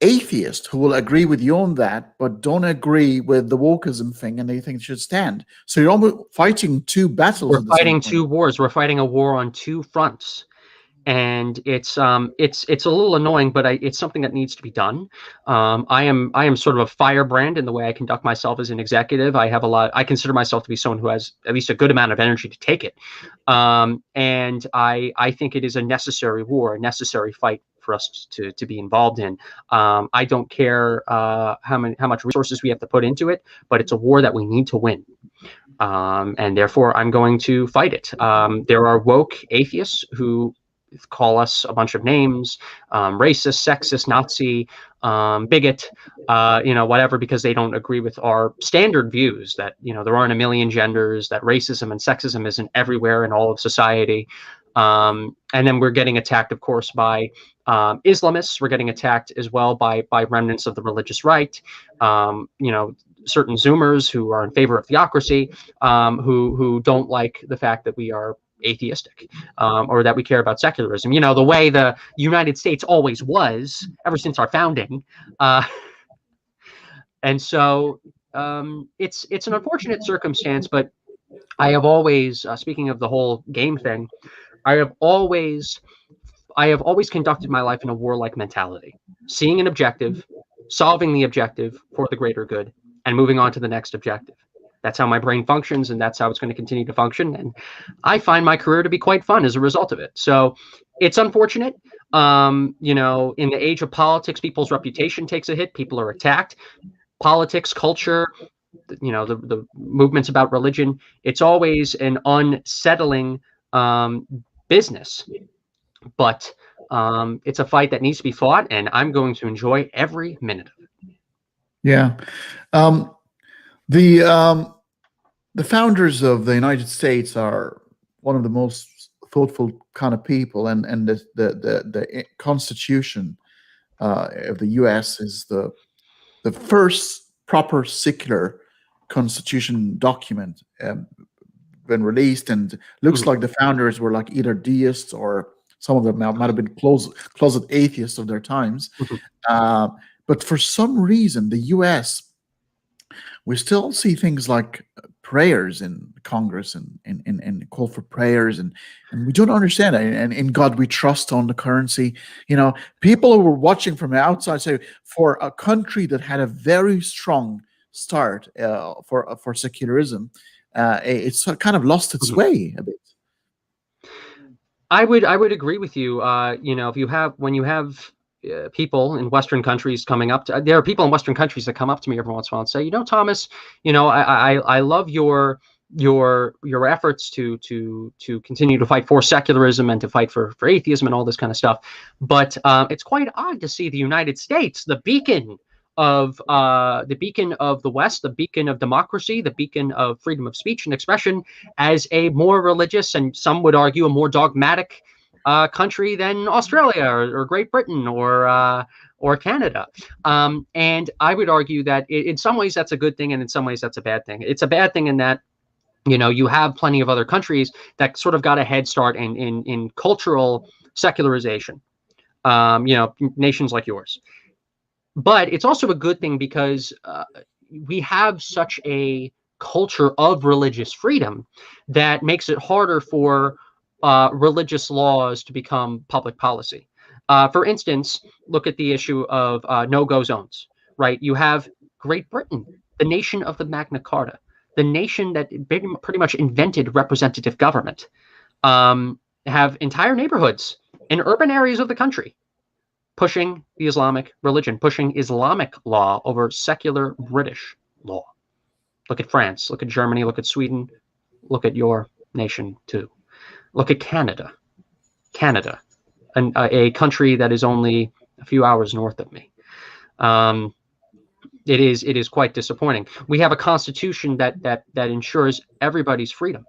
[SPEAKER 1] atheists who will agree with you on that, but don't agree with the wokeism thing, and they think it should stand. So you're almost fighting two battles.
[SPEAKER 2] We're fighting two wars. We're fighting a war on two fronts. And it's a little annoying, but it's something that needs to be done. I am sort of a firebrand in the way I conduct myself as an executive. I consider myself to be someone who has at least a good amount of energy to take it. And I think it is a necessary war, a necessary fight for us to be involved in. I don't care how much resources we have to put into it, but it's a war that we need to win. And therefore, I'm going to fight it. There are woke atheists who call us a bunch of names, racist, sexist, Nazi, bigot, whatever, because they don't agree with our standard views that, there aren't a million genders, that racism and sexism isn't everywhere in all of society. And then we're getting attacked, of course, by Islamists. We're getting attacked as well by remnants of the religious right, certain Zoomers who are in favor of theocracy, who don't like the fact that we are atheistic, or that we care about secularism, the way the United States always was ever since our founding. And so it's an unfortunate circumstance, but I have always, speaking of the whole game thing, I have always conducted my life in a warlike mentality, seeing an objective, solving the objective for the greater good, and moving on to the next objective. That's how my brain functions, and that's how it's going to continue to function. And I find my career to be quite fun as a result of it. So it's unfortunate. In the age of politics, people's reputation takes a hit. People are attacked. Politics, culture, the movements about religion, it's always an unsettling business. But it's a fight that needs to be fought, and I'm going to enjoy every minute of it.
[SPEAKER 1] Yeah. The founders of the United States are one of the most thoughtful kind of people, and the Constitution of the U.S. is the first proper secular constitution document been released, and looks like the founders were like either deists or some of them might have been closet atheists of their times. But for some reason, the U.S. we still see things like prayers in Congress and call for prayers, and we don't understand it. And in God we trust on the currency. People who were watching from the outside say, for a country that had a very strong start for secularism, it's kind of lost its way a bit.
[SPEAKER 2] I would agree with you. When you have people in Western countries coming up there are people in Western countries that come up to me every once in a while and say, Thomas, I love your your efforts to continue to fight for secularism and to fight for atheism and all this kind of stuff. But it's quite odd to see the United States, the beacon of the West, the beacon of democracy, the beacon of freedom of speech and expression, as a more religious and some would argue a more dogmatic country than Australia or Great Britain or Canada. And I would argue that in some ways that's a good thing, and in some ways that's a bad thing. It's a bad thing in that, you know, you have plenty of other countries that sort of got a head start in cultural secularization, you know, nations like yours. But it's also a good thing because we have such a culture of religious freedom that makes it harder for religious laws to become public policy. For instance, look at the issue of no-go zones, right? You have Great Britain, the nation of the Magna Carta, the nation that pretty much invented representative government, have entire neighborhoods in urban areas of the country pushing the Islamic religion, pushing Islamic law over secular British law. Look at France, look at Germany, look at Sweden, look at your nation too. Look at Canada. Canada, a country that is only a few hours north of me. It is quite disappointing. We have a constitution that ensures everybody's freedom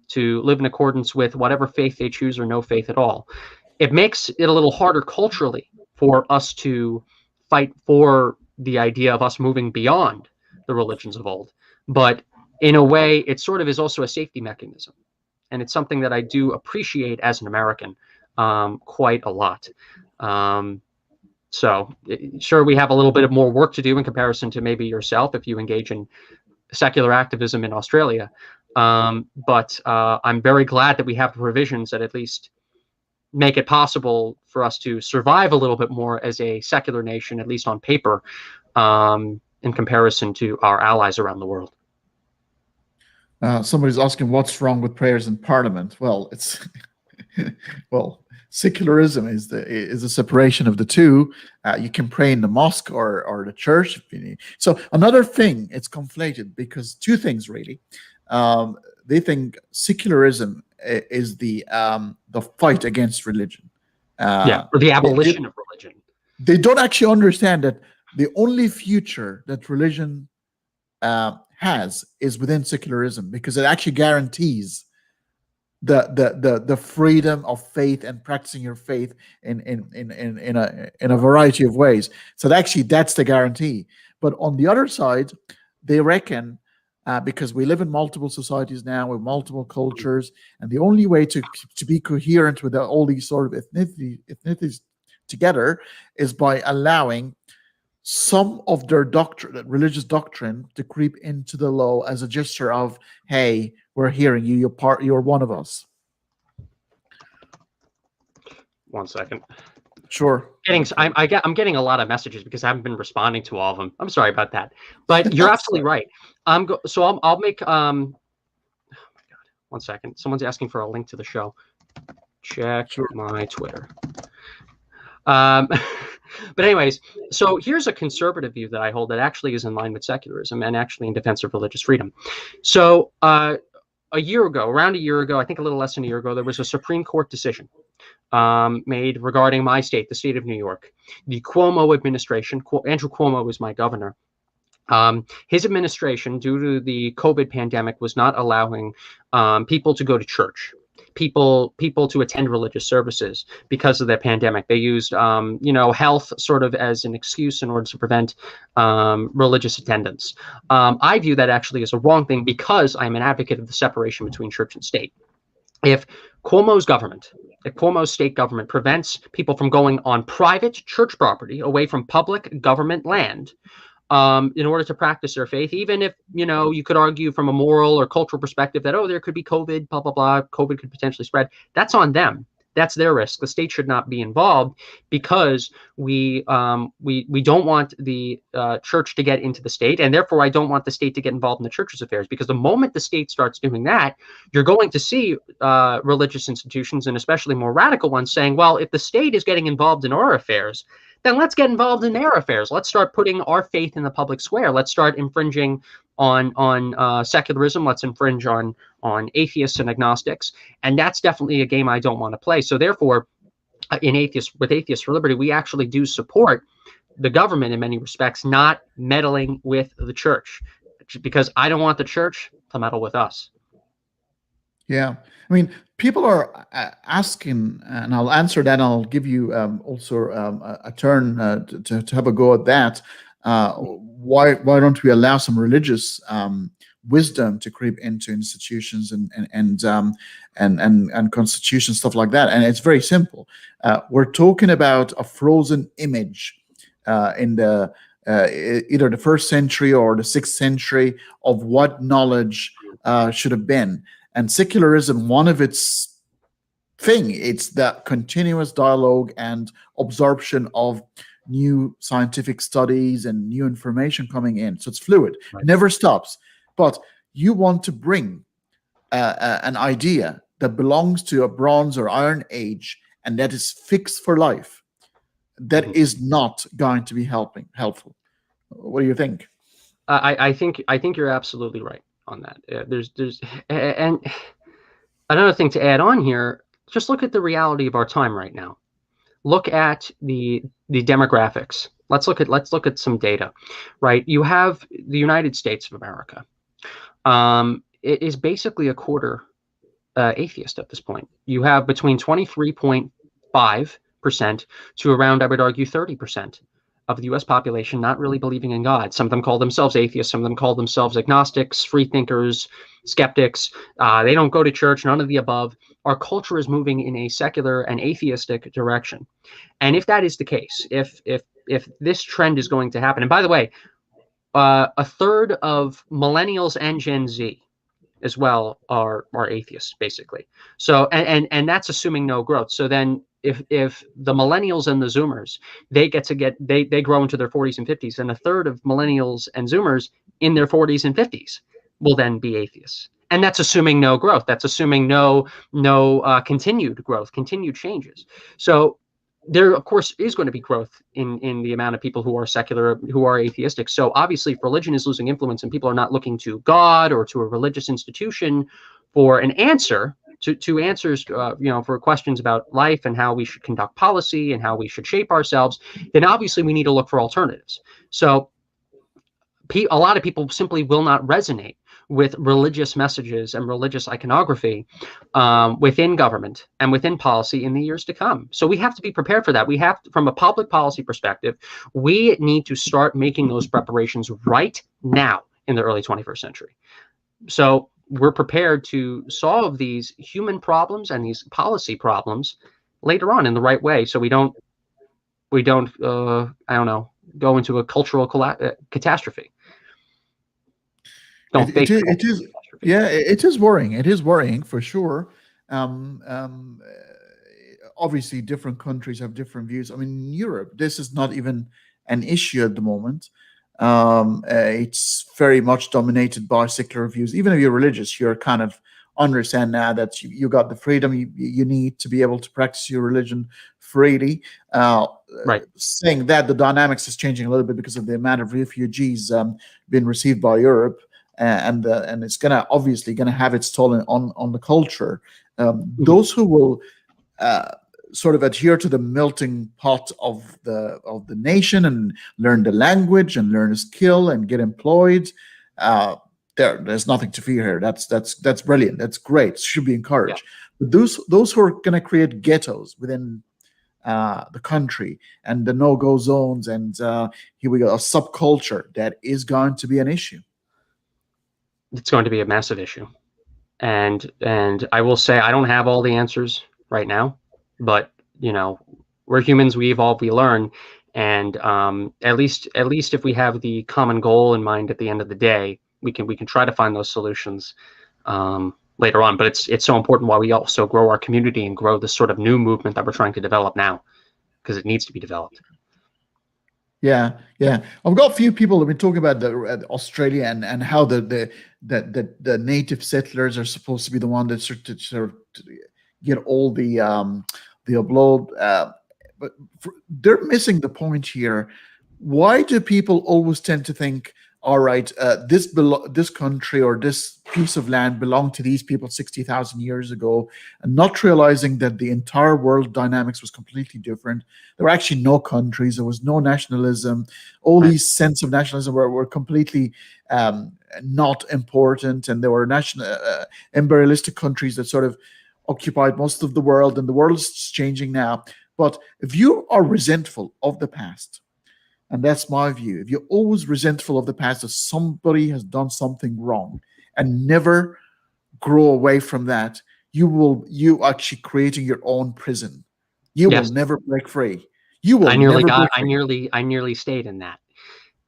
[SPEAKER 2] to live in accordance with whatever faith they choose or no faith at all. It makes it a little harder culturally for us to fight for the idea of us moving beyond the religions of old. But in a way, it sort of is also a safety mechanism. And it's something that I do appreciate as an American quite a lot. So sure, we have a little bit of more work to do in comparison to maybe yourself if you engage in secular activism in Australia. But I'm very glad that we have provisions that at least make it possible for us to survive a little bit more as a secular nation, at least on paper, in comparison to our allies around the world.
[SPEAKER 1] Somebody's asking what's wrong with prayers in Parliament. Well, it's well, secularism is the separation of the two. You can pray in the mosque or the church if you need. So another thing, it's conflated because two things really. They think secularism is the fight against religion.
[SPEAKER 2] Or the abolition of religion.
[SPEAKER 1] They don't actually understand that the only future that religion has is within secularism, because it actually guarantees the freedom of faith and practicing your faith in a variety of ways. So actually that's the guarantee. But on the other side, they reckon because we live in multiple societies now with multiple cultures, and the only way to be coherent with all these sort of ethnicities together is by allowing some of their religious doctrine to creep into the law as a gesture of, hey, we're hearing you, you're one of us.
[SPEAKER 2] 1 second.
[SPEAKER 1] Sure.
[SPEAKER 2] I'm getting a lot of messages because I haven't been responding to all of them. I'm sorry about that, but you're absolutely right. I'll make oh my God, 1 second. Someone's asking for a link to the show. Check my Twitter. But anyways, so here's a conservative view that I hold that actually is in line with secularism and actually in defense of religious freedom. So around a year ago, I think a little less than a year ago, there was a Supreme Court decision made regarding my state, the state of New York. The Cuomo administration, Andrew Cuomo was my governor. His administration, due to the COVID pandemic, was not allowing people to go to church. People to attend religious services because of the pandemic. They used, health sort of as an excuse in order to prevent religious attendance. I view that actually as a wrong thing because I'm an advocate of the separation between church and state. If Cuomo's state government prevents people from going on private church property away from public government land, in order to practice their faith, even if, you could argue from a moral or cultural perspective that, there could be COVID, blah, blah, blah, COVID could potentially spread. That's on them. That's their risk. The state should not be involved because we don't want the church to get into the state, and therefore I don't want the state to get involved in the church's affairs, because the moment the state starts doing that, you're going to see religious institutions, and especially more radical ones, saying, well, if the state is getting involved in our affairs, then let's get involved in their affairs. Let's start putting our faith in the public square. Let's start infringing on secularism. Let's infringe on atheists and agnostics. And that's definitely a game I don't want to play. So therefore, with Atheists for Liberty, we actually do support the government in many respects, not meddling with the church, because I don't want the church to meddle with us.
[SPEAKER 1] Yeah, I mean, people are asking, and I'll answer that. And I'll give you also a turn to have a go at that. Why don't we allow some religious wisdom to creep into institutions and constitutions, stuff like that? And it's very simple. We're talking about a frozen image in the either the 1st century or the 6th century of what knowledge should have been. And secularism, one of its thing, it's that continuous dialogue and absorption of new scientific studies and new information coming in. So it's fluid, right. Never stops. But you want to bring an idea that belongs to a Bronze or Iron Age and that is fixed for life. That is not going to be helpful. What do you think?
[SPEAKER 2] I think you're absolutely right on that. And another thing to add on here, just look at the reality of our time right now. Look at the demographics. Let's look at some data, right? You have the United States of America. It is basically a quarter atheist at this point. You have between 23.5% to around, I would argue, 30% of the U.S. population not really believing in God. Some of them call themselves atheists. Some of them call themselves agnostics, free thinkers, skeptics. They don't go to church, none of the above. Our culture is moving in a secular and atheistic direction. And if that is the case, if this trend is going to happen, and by the way, a third of millennials and Gen Z as well are atheists, basically. So, and that's assuming no growth. So then if the millennials and the Zoomers, they grow into their 40s and 50s, and a third of millennials and Zoomers in their 40s and 50s will then be atheists. And that's assuming no growth. That's assuming no continued growth, continued changes. So there, of course, is going to be growth in the amount of people who are secular, who are atheistic. So obviously, if religion is losing influence and people are not looking to God or to a religious institution for an answer, to answers, for questions about life and how we should conduct policy and how we should shape ourselves, then obviously we need to look for alternatives. So a lot of people simply will not resonate with religious messages and religious iconography within government and within policy in the years to come. So we have to be prepared for that. We have to, from a public policy perspective, we need to start making those preparations right now in the early 21st century. So we're prepared to solve these human problems and these policy problems later on in the right way. So we don't I don't know, go into a cultural catastrophe.
[SPEAKER 1] It is it is worrying. It is worrying for sure. Obviously, different countries have different views. I mean, in Europe, this is not even an issue at the moment. It's very much dominated by secular views. Even if you're religious, you're kind of understand now that you got the freedom you need to be able to practice your religion freely.
[SPEAKER 2] Right.
[SPEAKER 1] Saying that, the dynamics is changing a little bit because of the amount of refugees being received by Europe. And it's obviously gonna have its toll on the culture. Those who will sort of adhere to the melting pot of the nation and learn the language and learn a skill and get employed, there's nothing to fear here. That's brilliant. That's great. It should be encouraged. Yeah. But those who are gonna create ghettos within the country and the no-go zones and here we go, a subculture, that is going to be an issue.
[SPEAKER 2] It's going to be a massive issue. And I will say, I don't have all the answers right now, but we're humans, we evolve, we learn. And at least if we have the common goal in mind at the end of the day, we can try to find those solutions later on. But it's so important why we also grow our community and grow this sort of new movement that we're trying to develop now, because it needs to be developed.
[SPEAKER 1] Yeah. I've got a few people who've been talking about Australia and how the native settlers are supposed to be the one that sort of get all the upload. but they're missing the point here. Why do people always tend to think, all right, this country or this piece of land belonged to these people 60,000 years ago, and not realizing that the entire world dynamics was completely different? There were actually no countries. There was no nationalism. All these sense of nationalism were completely not important, and there were imperialistic countries that sort of occupied most of the world, and the world is changing now. But if you are resentful of the past, and that's my view, if you're always resentful of the past, that somebody has done something wrong and never grow away from that, you actually creating your own prison. You will never break free. You will
[SPEAKER 2] I nearly
[SPEAKER 1] never break
[SPEAKER 2] free. I nearly stayed in that.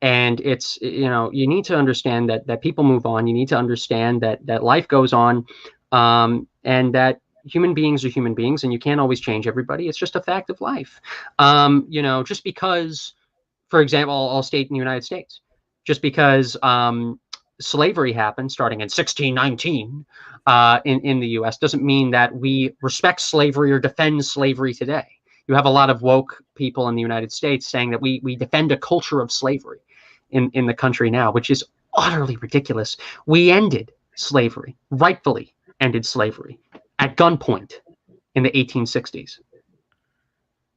[SPEAKER 2] And it's, you need to understand that people move on. You need to understand that life goes on, and that human beings are human beings, and you can't always change everybody. It's just a fact of life. Just because, for example, I'll state in the United States, just because slavery happened starting in 1619 in the U.S. doesn't mean that we respect slavery or defend slavery today. You have a lot of woke people in the United States saying that we defend a culture of slavery in the country now, which is utterly ridiculous. We ended slavery, rightfully ended slavery at gunpoint in the 1860s.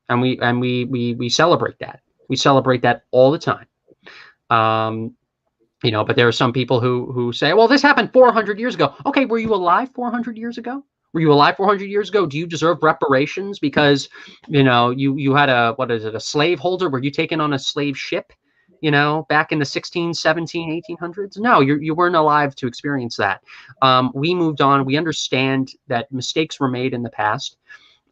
[SPEAKER 2] And we celebrate that. We celebrate that all the time. But there are some people who say, well, this happened 400 years ago. Okay, were you alive 400 years ago? Were you alive 400 years ago? Do you deserve reparations because, you had a slave holder? Were you taken on a slave ship, back in the 16, 17, 1800s? No, you weren't alive to experience that. We moved on. We understand that mistakes were made in the past.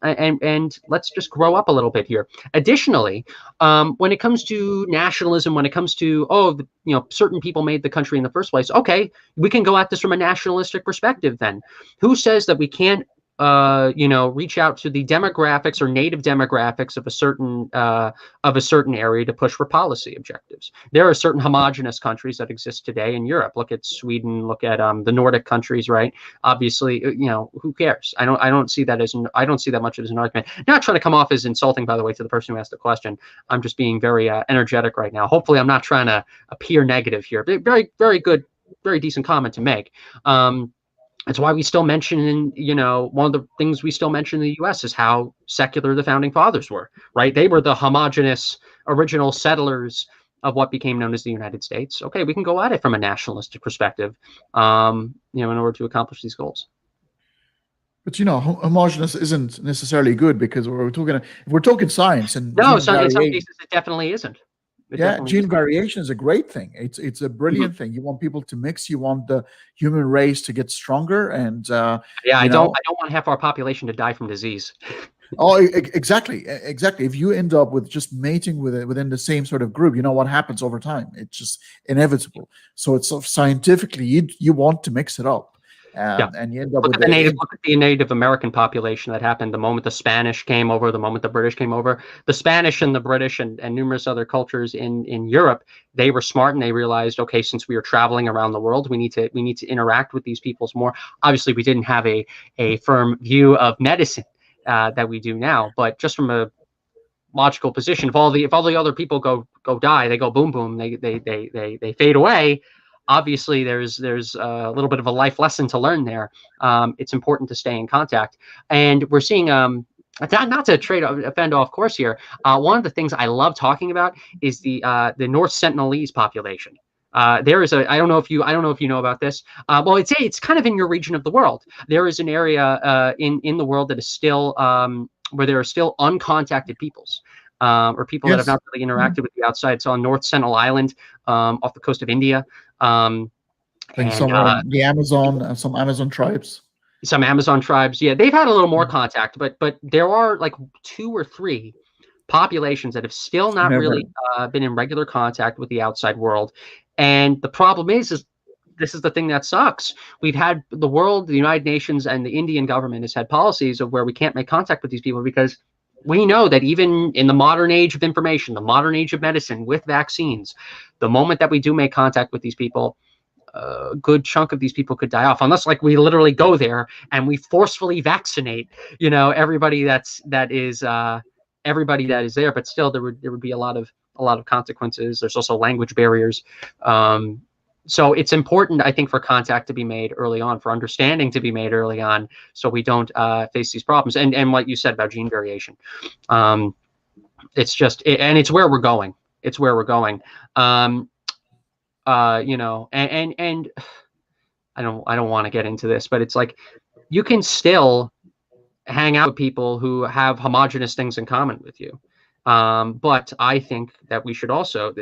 [SPEAKER 2] And let's just grow up a little bit here. Additionally, when it comes to nationalism, when it comes to, certain people made the country in the first place, okay, we can go at this from a nationalistic perspective then. Who says that we can't, reach out to the demographics or native demographics of a certain area to push for policy objectives? There are certain homogenous countries that exist today in Europe. Look at Sweden. Look at the Nordic countries, right? Obviously, who cares? I don't see that much as an argument. Not trying to come off as insulting, by the way, to the person who asked the question. I'm just being very energetic right now. Hopefully, I'm not trying to appear negative here. But very, very good, very decent comment to make. That's why we still mention, one of the things we still mention in the U.S. is how secular the founding fathers were, right? They were the homogenous original settlers of what became known as the United States. Okay, we can go at it from a nationalistic perspective, in order to accomplish these goals.
[SPEAKER 1] But homogenous isn't necessarily good, because if we're talking science, and
[SPEAKER 2] no, in some cases it definitely isn't.
[SPEAKER 1] Gene variation is a great thing. It's a brilliant thing. You want people to mix. You want the human race to get stronger. And
[SPEAKER 2] I don't want half our population to die from disease.
[SPEAKER 1] Oh, exactly. If you end up with just mating within the same sort of group, what happens over time? It's just inevitable. So it's scientifically, you want to mix it up. And you end up
[SPEAKER 2] look at the Native American population that happened the moment the Spanish came over, the moment the British came over. The Spanish and the British and numerous other cultures in Europe, they were smart, and they realized, okay, since we are traveling around the world, we need to interact with these peoples more. Obviously, we didn't have a firm view of medicine that we do now, but just from a logical position, if all the other people go die, they go boom boom, they fade away. Obviously, there's a little bit of a life lesson to learn there. It's important to stay in contact, and we're seeing not to offend off course here. One of the things I love talking about is the North Sentinelese population. There is I don't know if you know about this. Well, it's kind of in your region of the world. There is an area in the world that is still where there are still uncontacted peoples. Or people that have not really interacted with the outside. It's on North Sentinel Island, off the coast of India.
[SPEAKER 1] The Amazon, some Amazon tribes.
[SPEAKER 2] Some Amazon tribes, yeah, they've had a little more contact, but there are like 2 or 3 populations that have still not really been in regular contact with the outside world. And the problem is this is the thing that sucks. We've had the United Nations and the Indian government has had policies of where we can't make contact with these people, because we know that even in the modern age of information, the modern age of medicine with vaccines, the moment that we do make contact with these people, a good chunk of these people could die off, unless like we literally go there and we forcefully vaccinate, everybody that is everybody that is there, but still there would be a lot of consequences. There's also language barriers. So it's important, I think, for contact to be made early on, for understanding to be made early on, so we don't face these problems. And what you said about gene variation, it's just, and it's where we're going. It's where we're going. You know, and I don't want to get into this, but it's like you can still hang out with people who have homogenous things in common with you. But I think that we should also,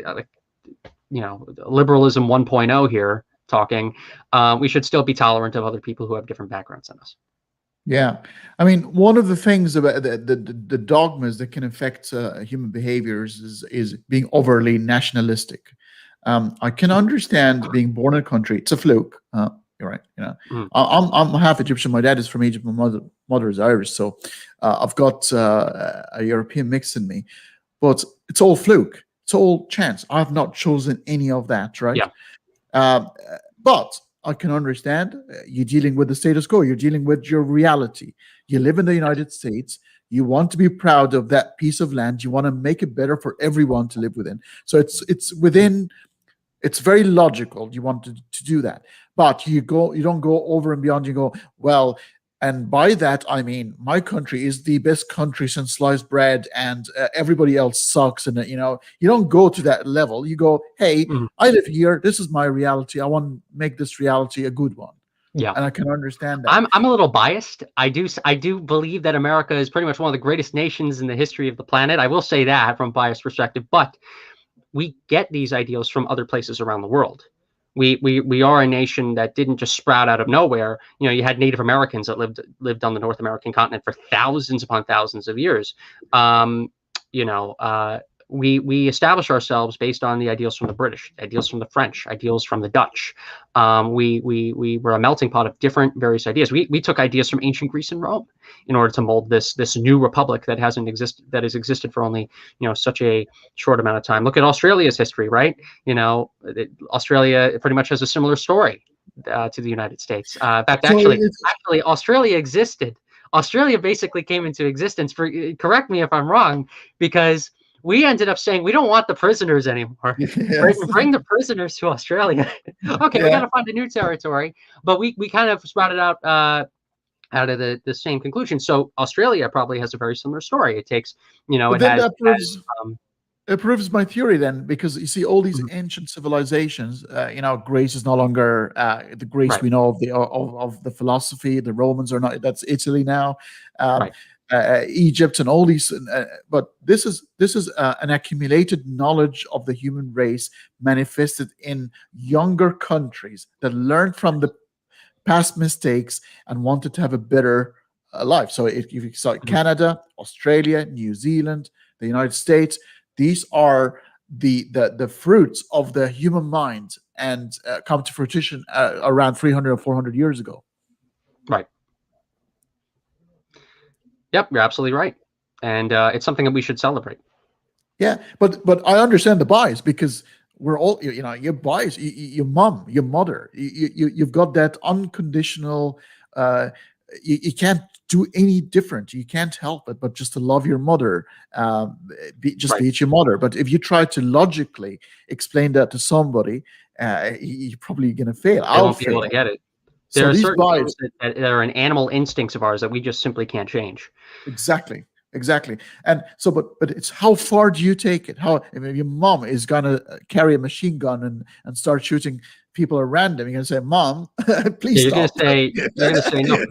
[SPEAKER 2] you know, liberalism 1.0 here talking, we should still be tolerant of other people who have different backgrounds than us.
[SPEAKER 1] Yeah, I mean, one of the things about the dogmas that can affect human behaviors is being overly nationalistic. I can understand being born in a country; it's a fluke. You're right. You know, I'm half Egyptian. My dad is from Egypt. My mother is Irish. So I've got a European mix in me, but it's all fluke. It's all chance. I've not chosen any of that, right?
[SPEAKER 2] Yeah.
[SPEAKER 1] But I can understand you're dealing with the status quo. You're dealing with your reality. You live in the United States. You want to be proud of that piece of land. You want to make it better for everyone to live within. So it's within. It's very logical. You want to do that, but you don't go over and beyond. You go, well, and by that I mean my country is the best country since sliced bread, and everybody else sucks. And you know, you don't go to that level. You go, hey, I live here. This is my reality. I want to make this reality a good one.
[SPEAKER 2] Yeah,
[SPEAKER 1] and I can understand that.
[SPEAKER 2] I'm a little biased. I do believe that America is pretty much one of the greatest nations in the history of the planet. I will say that from a biased perspective, but we get these ideals from other places around the world. We are a nation that didn't just sprout out of nowhere. You know, you had Native Americans that lived on the North American continent for thousands upon thousands of years. You know, we establish ourselves based on the ideals from the British, ideals from the French, ideals from the Dutch. We were a melting pot of different various ideas. We took ideas from ancient Greece and Rome in order to mold this new republic that has existed for only, you know, such a short amount of time. Look at Australia's history, right? You know, Australia pretty much has a similar story to the United States. In fact, actually, Australia existed. Australia basically came into existence, correct me if I'm wrong, because we ended up saying we don't want the prisoners anymore. Yes. Bring the prisoners to Australia. Okay, we got to find a new territory, but we kind of sprouted out of the same conclusion. So Australia probably has a very similar story. It takes, you know,
[SPEAKER 1] it proves my theory then, because you see all these ancient civilizations, you know, Greece is no longer the Greece we know of the philosophy. The Romans are not. That's Italy now. Egypt and all these, but this is an accumulated knowledge of the human race manifested in younger countries that learned from the past mistakes and wanted to have a better life. So if you saw Canada, Australia, New Zealand, the United States, these are the fruits of the human mind and come to fruition around 300 or 400 years ago.
[SPEAKER 2] Right. Yep, you're absolutely right, and it's something that we should celebrate.
[SPEAKER 1] Yeah, but I understand the bias, because we're all, you know, your bias, your mom, your mother, you've got that unconditional. You can't do any different. You can't help it but just to love your mother. Be it your mother. But if you try to logically explain that to somebody, you're probably going to fail.
[SPEAKER 2] I won't be able to get it. There are certain
[SPEAKER 1] things
[SPEAKER 2] that are an animal instincts of ours that we just simply can't change.
[SPEAKER 1] Exactly. And so, but it's how far do you take it? How, if your mom is gonna carry a machine gun and start shooting people at random, you're gonna say, "Mom, please stop."
[SPEAKER 2] You're gonna say no.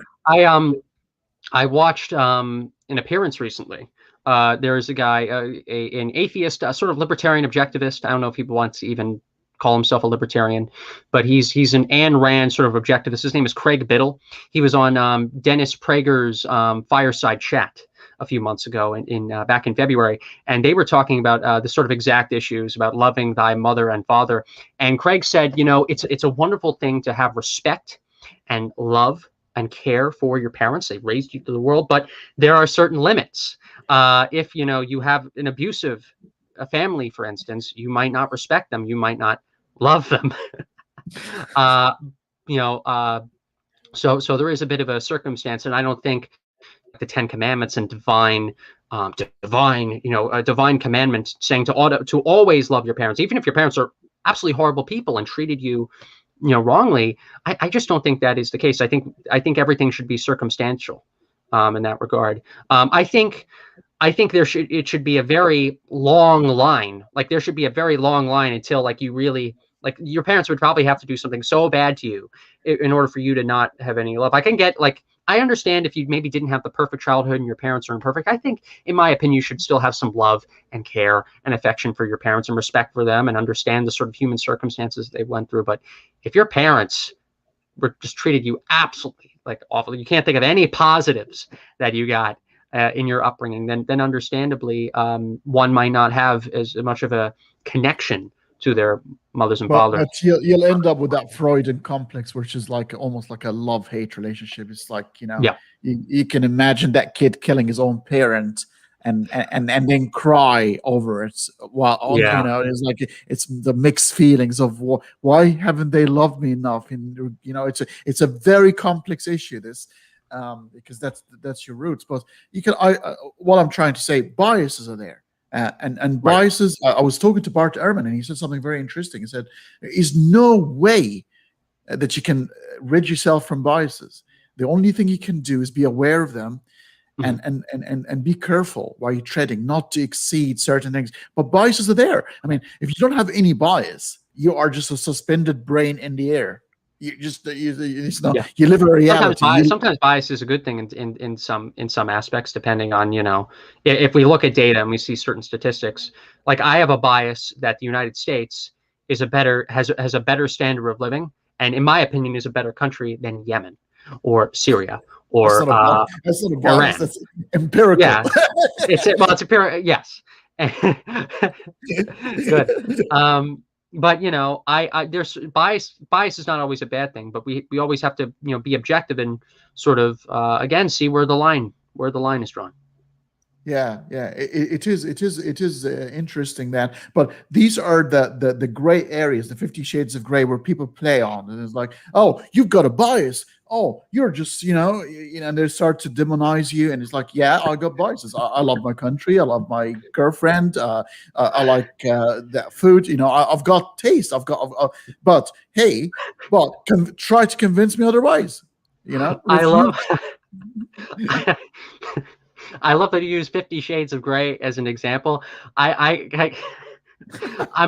[SPEAKER 2] I watched an appearance recently. There's a guy, an atheist, sort of libertarian objectivist. I don't know if he wants to even call himself a libertarian, but he's an Ayn Rand sort of objectivist. His name is Craig Biddle. He was on Dennis Prager's Fireside Chat a few months ago, back in February, and they were talking about the sort of exact issues about loving thy mother and father. And Craig said, you know, it's a wonderful thing to have respect and love and care for your parents. They raised you to the world, but there are certain limits. If you know you have an abusive family, for instance, you might not respect them. You might not love them. You know, so there is a bit of a circumstance, and I don't think the Ten Commandments and divine divine, a divine commandment saying to always love your parents, even if your parents are absolutely horrible people and treated you, wrongly. I just don't think that is the case. I think everything should be circumstantial, in that regard. I think it should be a very long line. Like there should be a very long line until like you really, like your parents would probably have to do something so bad to you in order for you to not have any love. I understand if you maybe didn't have the perfect childhood and your parents are imperfect. I think, in my opinion, you should still have some love and care and affection for your parents and respect for them and understand the sort of human circumstances they went through. But if your parents were just treated you absolutely like awful, you can't think of any positives that you got in your upbringing, then understandably, one might not have as much of a connection to their mothers and fathers.
[SPEAKER 1] But you'll end up with that Freudian complex, which is like almost like a love-hate relationship. It's like, you can imagine that kid killing his own parent and then cry over it while it's like it's the mixed feelings of why haven't they loved me enough? And it's a very complex issue, this, because that's your roots. But you can what I'm trying to say, biases are there. And biases. I was talking to Bart Ehrman, and he said something very interesting. He said, "There is no way that you can rid yourself from biases. The only thing you can do is be aware of them, and be careful while you're treading, not to exceed certain things. But biases are there. I mean, if you don't have any bias, you are just a suspended brain in the air. You just you live a reality.
[SPEAKER 2] Sometimes bias is a good thing in some aspects, depending on if we look at data and we see certain statistics. Like I have a bias that the United States has a better standard of living, and in my opinion is a better country than Yemen or Syria or
[SPEAKER 1] Iran. That's empirical.
[SPEAKER 2] Yeah, it's empirical. Yes. Good. But there's bias is not always a bad thing, but we always have to be objective and sort of again see where the line is drawn.
[SPEAKER 1] Yeah, it is interesting that, but these are the gray areas, the 50 shades of gray, where people play on, and it's like, oh, you've got a bias. Oh, you're just, and they start to demonize you. And it's like, yeah, I got biases. I love my country. I love my girlfriend. I like that food. I've got taste. But hey, try to convince me otherwise.
[SPEAKER 2] I love that you use 50 Shades of Grey as an example. I'm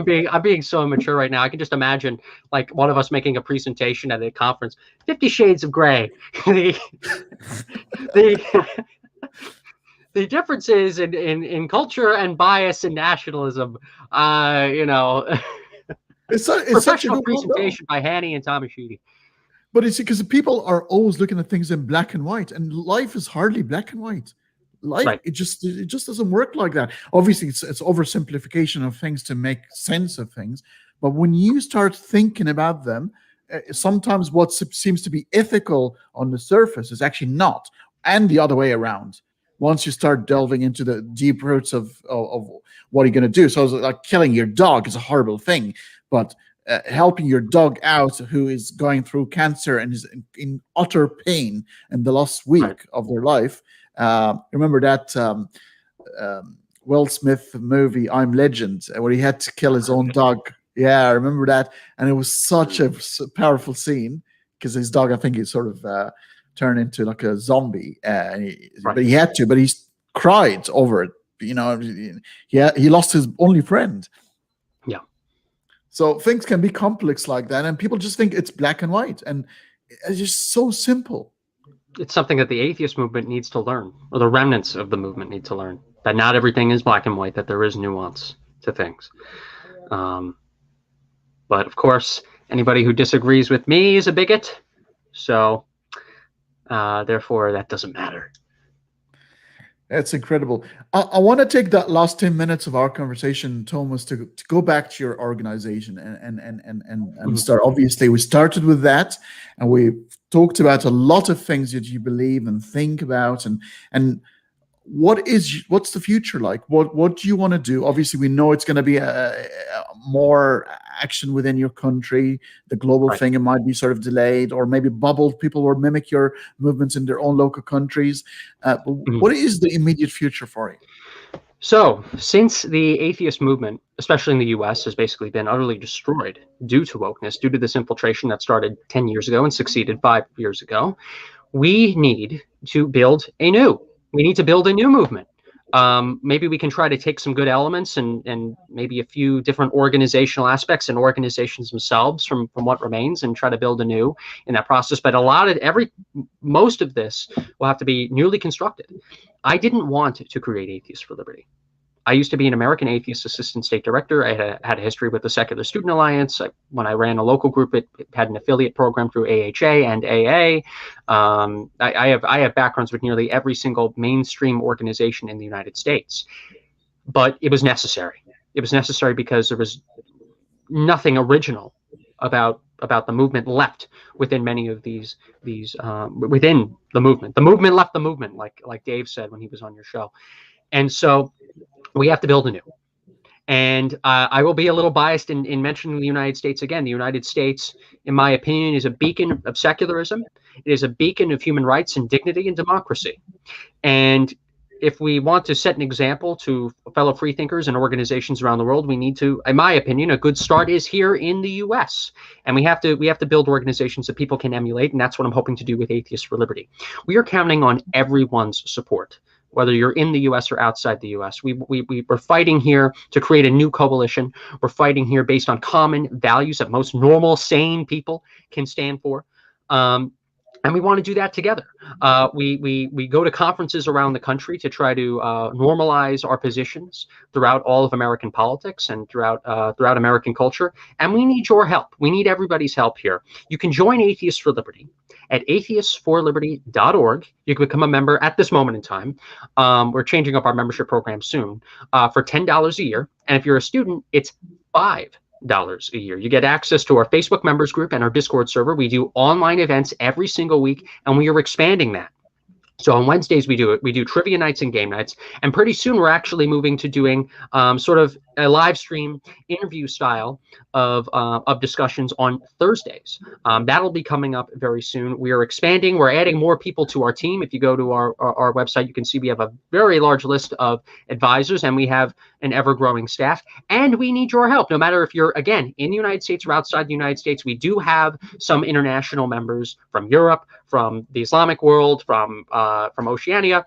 [SPEAKER 2] being so immature right now. I can just imagine like one of us making a presentation at a conference. 50 Shades of Grey. The differences in culture and bias and nationalism.
[SPEAKER 1] It's such a good
[SPEAKER 2] presentation by Hanney and Sheedy.
[SPEAKER 1] But it's because people are always looking at things in black and white, and life is hardly black and white. It just doesn't work like that. Obviously, it's oversimplification of things to make sense of things. But when you start thinking about them, sometimes what seems to be ethical on the surface is actually not, and the other way around. Once you start delving into the deep roots of what you're going to do, so like killing your dog is a horrible thing, but helping your dog out who is going through cancer and is in utter pain in the last week of their life. Remember that Will Smith movie I'm Legend, where he had to kill his own dog? Yeah, I remember that, and it was such a powerful scene because his dog, I think, he sort of turned into like a zombie, but he had to. But he cried over it. He lost his only friend.
[SPEAKER 2] Yeah.
[SPEAKER 1] So things can be complex like that, and people just think it's black and white, and it's just so simple.
[SPEAKER 2] It's something that the atheist movement needs to learn, or the remnants of the movement need to learn, that not everything is black and white, that there is nuance to things. But of course, anybody who disagrees with me is a bigot. So therefore, that doesn't matter.
[SPEAKER 1] That's incredible. I want to take that last 10 minutes of our conversation, Thomas, to go back to your organization and start. Obviously, we started with that, and we talked about a lot of things that you believe and think about, and what's the future like? What do you want to do? Obviously, we know it's going to be more action within your country. The global
[SPEAKER 2] Right.
[SPEAKER 1] thing, it might be sort of delayed, or maybe bubbled. People will mimic your movements in their own local countries. But what is the immediate future for you?
[SPEAKER 2] So, since the atheist movement, especially in the US, has basically been utterly destroyed due to wokeness, due to this infiltration that started 10 years ago and succeeded 5 years ago, we need to build a new movement. Maybe we can try to take some good elements and maybe a few different organizational aspects and organizations themselves from what remains and try to build a new in that process. But most of this will have to be newly constructed. I didn't want to create Atheists for Liberty. I used to be an American Atheist Assistant State Director. I had a history with the Secular Student Alliance. When I ran a local group, it had an affiliate program through AHA and AA. I have backgrounds with nearly every single mainstream organization in the United States. But it was necessary. It was necessary because there was nothing original about the movement left within many of these within the movement. The movement left the movement, like Dave said when he was on your show. And so we have to build anew. And I will be a little biased in mentioning the United States again. The United States, in my opinion, is a beacon of secularism. It is a beacon of human rights and dignity and democracy. And if we want to set an example to fellow freethinkers and organizations around the world, we need to, in my opinion, a good start is here in the U.S. And we have to build organizations that people can emulate, and that's what I'm hoping to do with Atheists for Liberty. We are counting on everyone's support, whether you're in the U.S. or outside the U.S. We're fighting here to create a new coalition. We're fighting here based on common values that most normal, sane people can stand for. And we want to do that together. We go to conferences around the country to try to normalize our positions throughout all of American politics and throughout American culture. And we need your help. We need everybody's help here. You can join Atheists for Liberty at atheistsforliberty.org. You can become a member at this moment in time. We're changing up our membership program soon for $10 a year. And if you're a student, it's $5 a year. You get access to our Facebook members group and our Discord server. We do online events every single week, and we are expanding that. So on Wednesdays we do trivia nights and game nights, and pretty soon we're actually moving to doing sort of a live stream interview style of discussions on Thursdays. That'll be coming up very soon. We are expanding. We're adding more people to our team. If you go to our website, you can see we have a very large list of advisors, and we have an ever-growing staff. And we need your help, no matter if you're, again, in the United States or outside the United States. We do have some international members from Europe, from the Islamic world, from Oceania.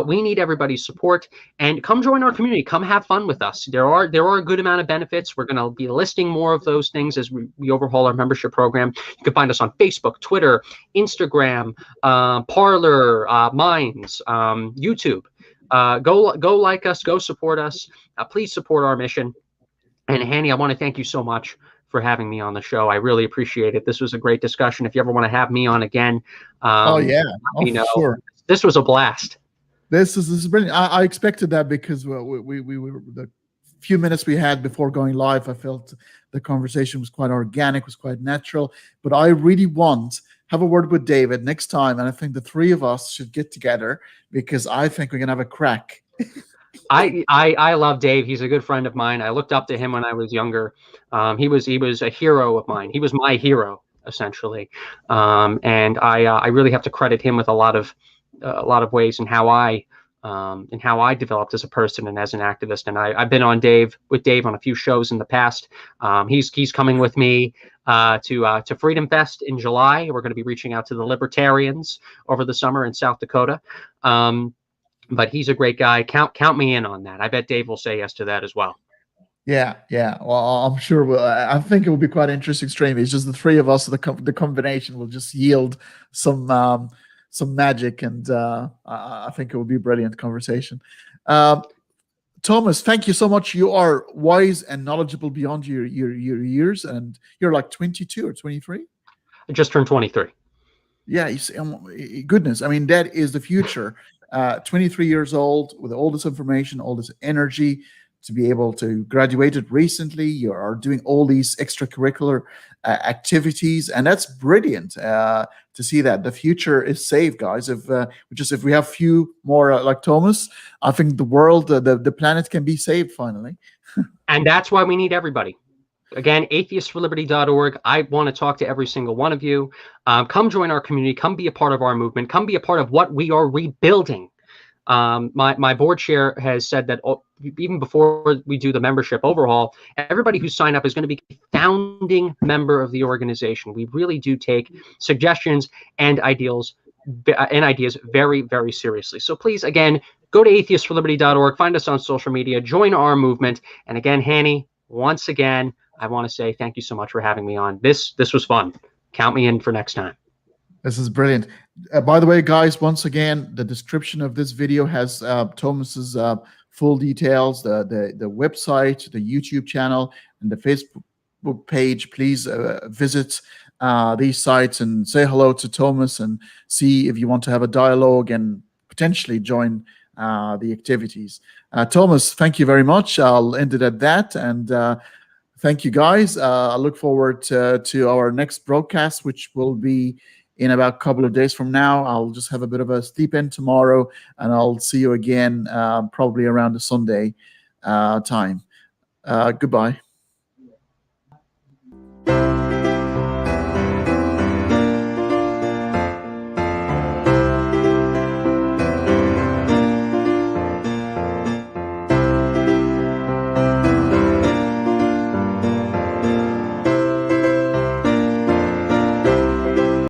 [SPEAKER 2] We need everybody's support, and come join our community. Come have fun with us. There are a good amount of benefits. We're going to be listing more of those things as we overhaul our membership program. You can find us on Facebook, Twitter, Instagram, Parler, Minds, YouTube. Go like us, go support us. Please support our mission. And Hanney, I want to thank you so much for having me on the show. I really appreciate it. This was a great discussion. If you ever want to have me on again,
[SPEAKER 1] sure.
[SPEAKER 2] This was a blast.
[SPEAKER 1] This is brilliant. I expected that because we were the few minutes we had before going live. I felt the conversation was quite organic, was quite natural. But I really have a word with David next time, and I think the three of us should get together because I think we're gonna have a crack.
[SPEAKER 2] I love Dave. He's a good friend of mine. I looked up to him when I was younger. He was a hero of mine. He was my hero, essentially. And I really have to credit him with a lot of ways in how I developed as a person and as an activist. And I've been with Dave on a few shows in the past. He's coming with me to Freedom Fest in July. We're going to be reaching out to the libertarians over the summer in South Dakota. But he's a great guy. Count me in on that. I bet Dave will say yes to that as well.
[SPEAKER 1] Yeah. Well, I'm sure. I think it will be quite interesting stream. It's just the three of us. The combination will just yield some magic, and I think it will be a brilliant conversation. Thomas, thank you so much. You are wise and knowledgeable beyond your years, and you're like 22 or 23.
[SPEAKER 2] I just turned 23.
[SPEAKER 1] Yeah, you see, goodness. I mean, that is the future. 23 years old with all this information, all this energy, to be able to graduated recently. You are doing all these extracurricular activities, and that's brilliant to see that the future is saved, guys. If we have few more like Thomas, I think the world, the planet can be saved finally.
[SPEAKER 2] And that's why we need everybody. Again, atheistsforliberty.org. I want to talk to every single one of you. Come join our community. Come be a part of our movement. Come be a part of what we are rebuilding. My board chair has said that even before we do the membership overhaul, everybody who signed up is going to be a founding member of the organization. We really do take suggestions and ideas very, very seriously. So please, again, go to atheistsforliberty.org, find us on social media, join our movement. And again, Hanney, once again, I want to say thank you so much for having me on. This was fun. Count me in for next time.
[SPEAKER 1] This is brilliant. By the way, guys, once again, the description of this video has Thomas's full details, the website, the YouTube channel, and the Facebook page. Please visit these sites and say hello to Thomas and see if you want to have a dialogue and potentially join the activities. Thomas, thank you very much. I'll end it at that. And thank you, guys. I look forward to our next broadcast, which will be in about a couple of days from now. I'll just have a bit of a sleep in tomorrow, and I'll see you again probably around the Sunday time. Goodbye.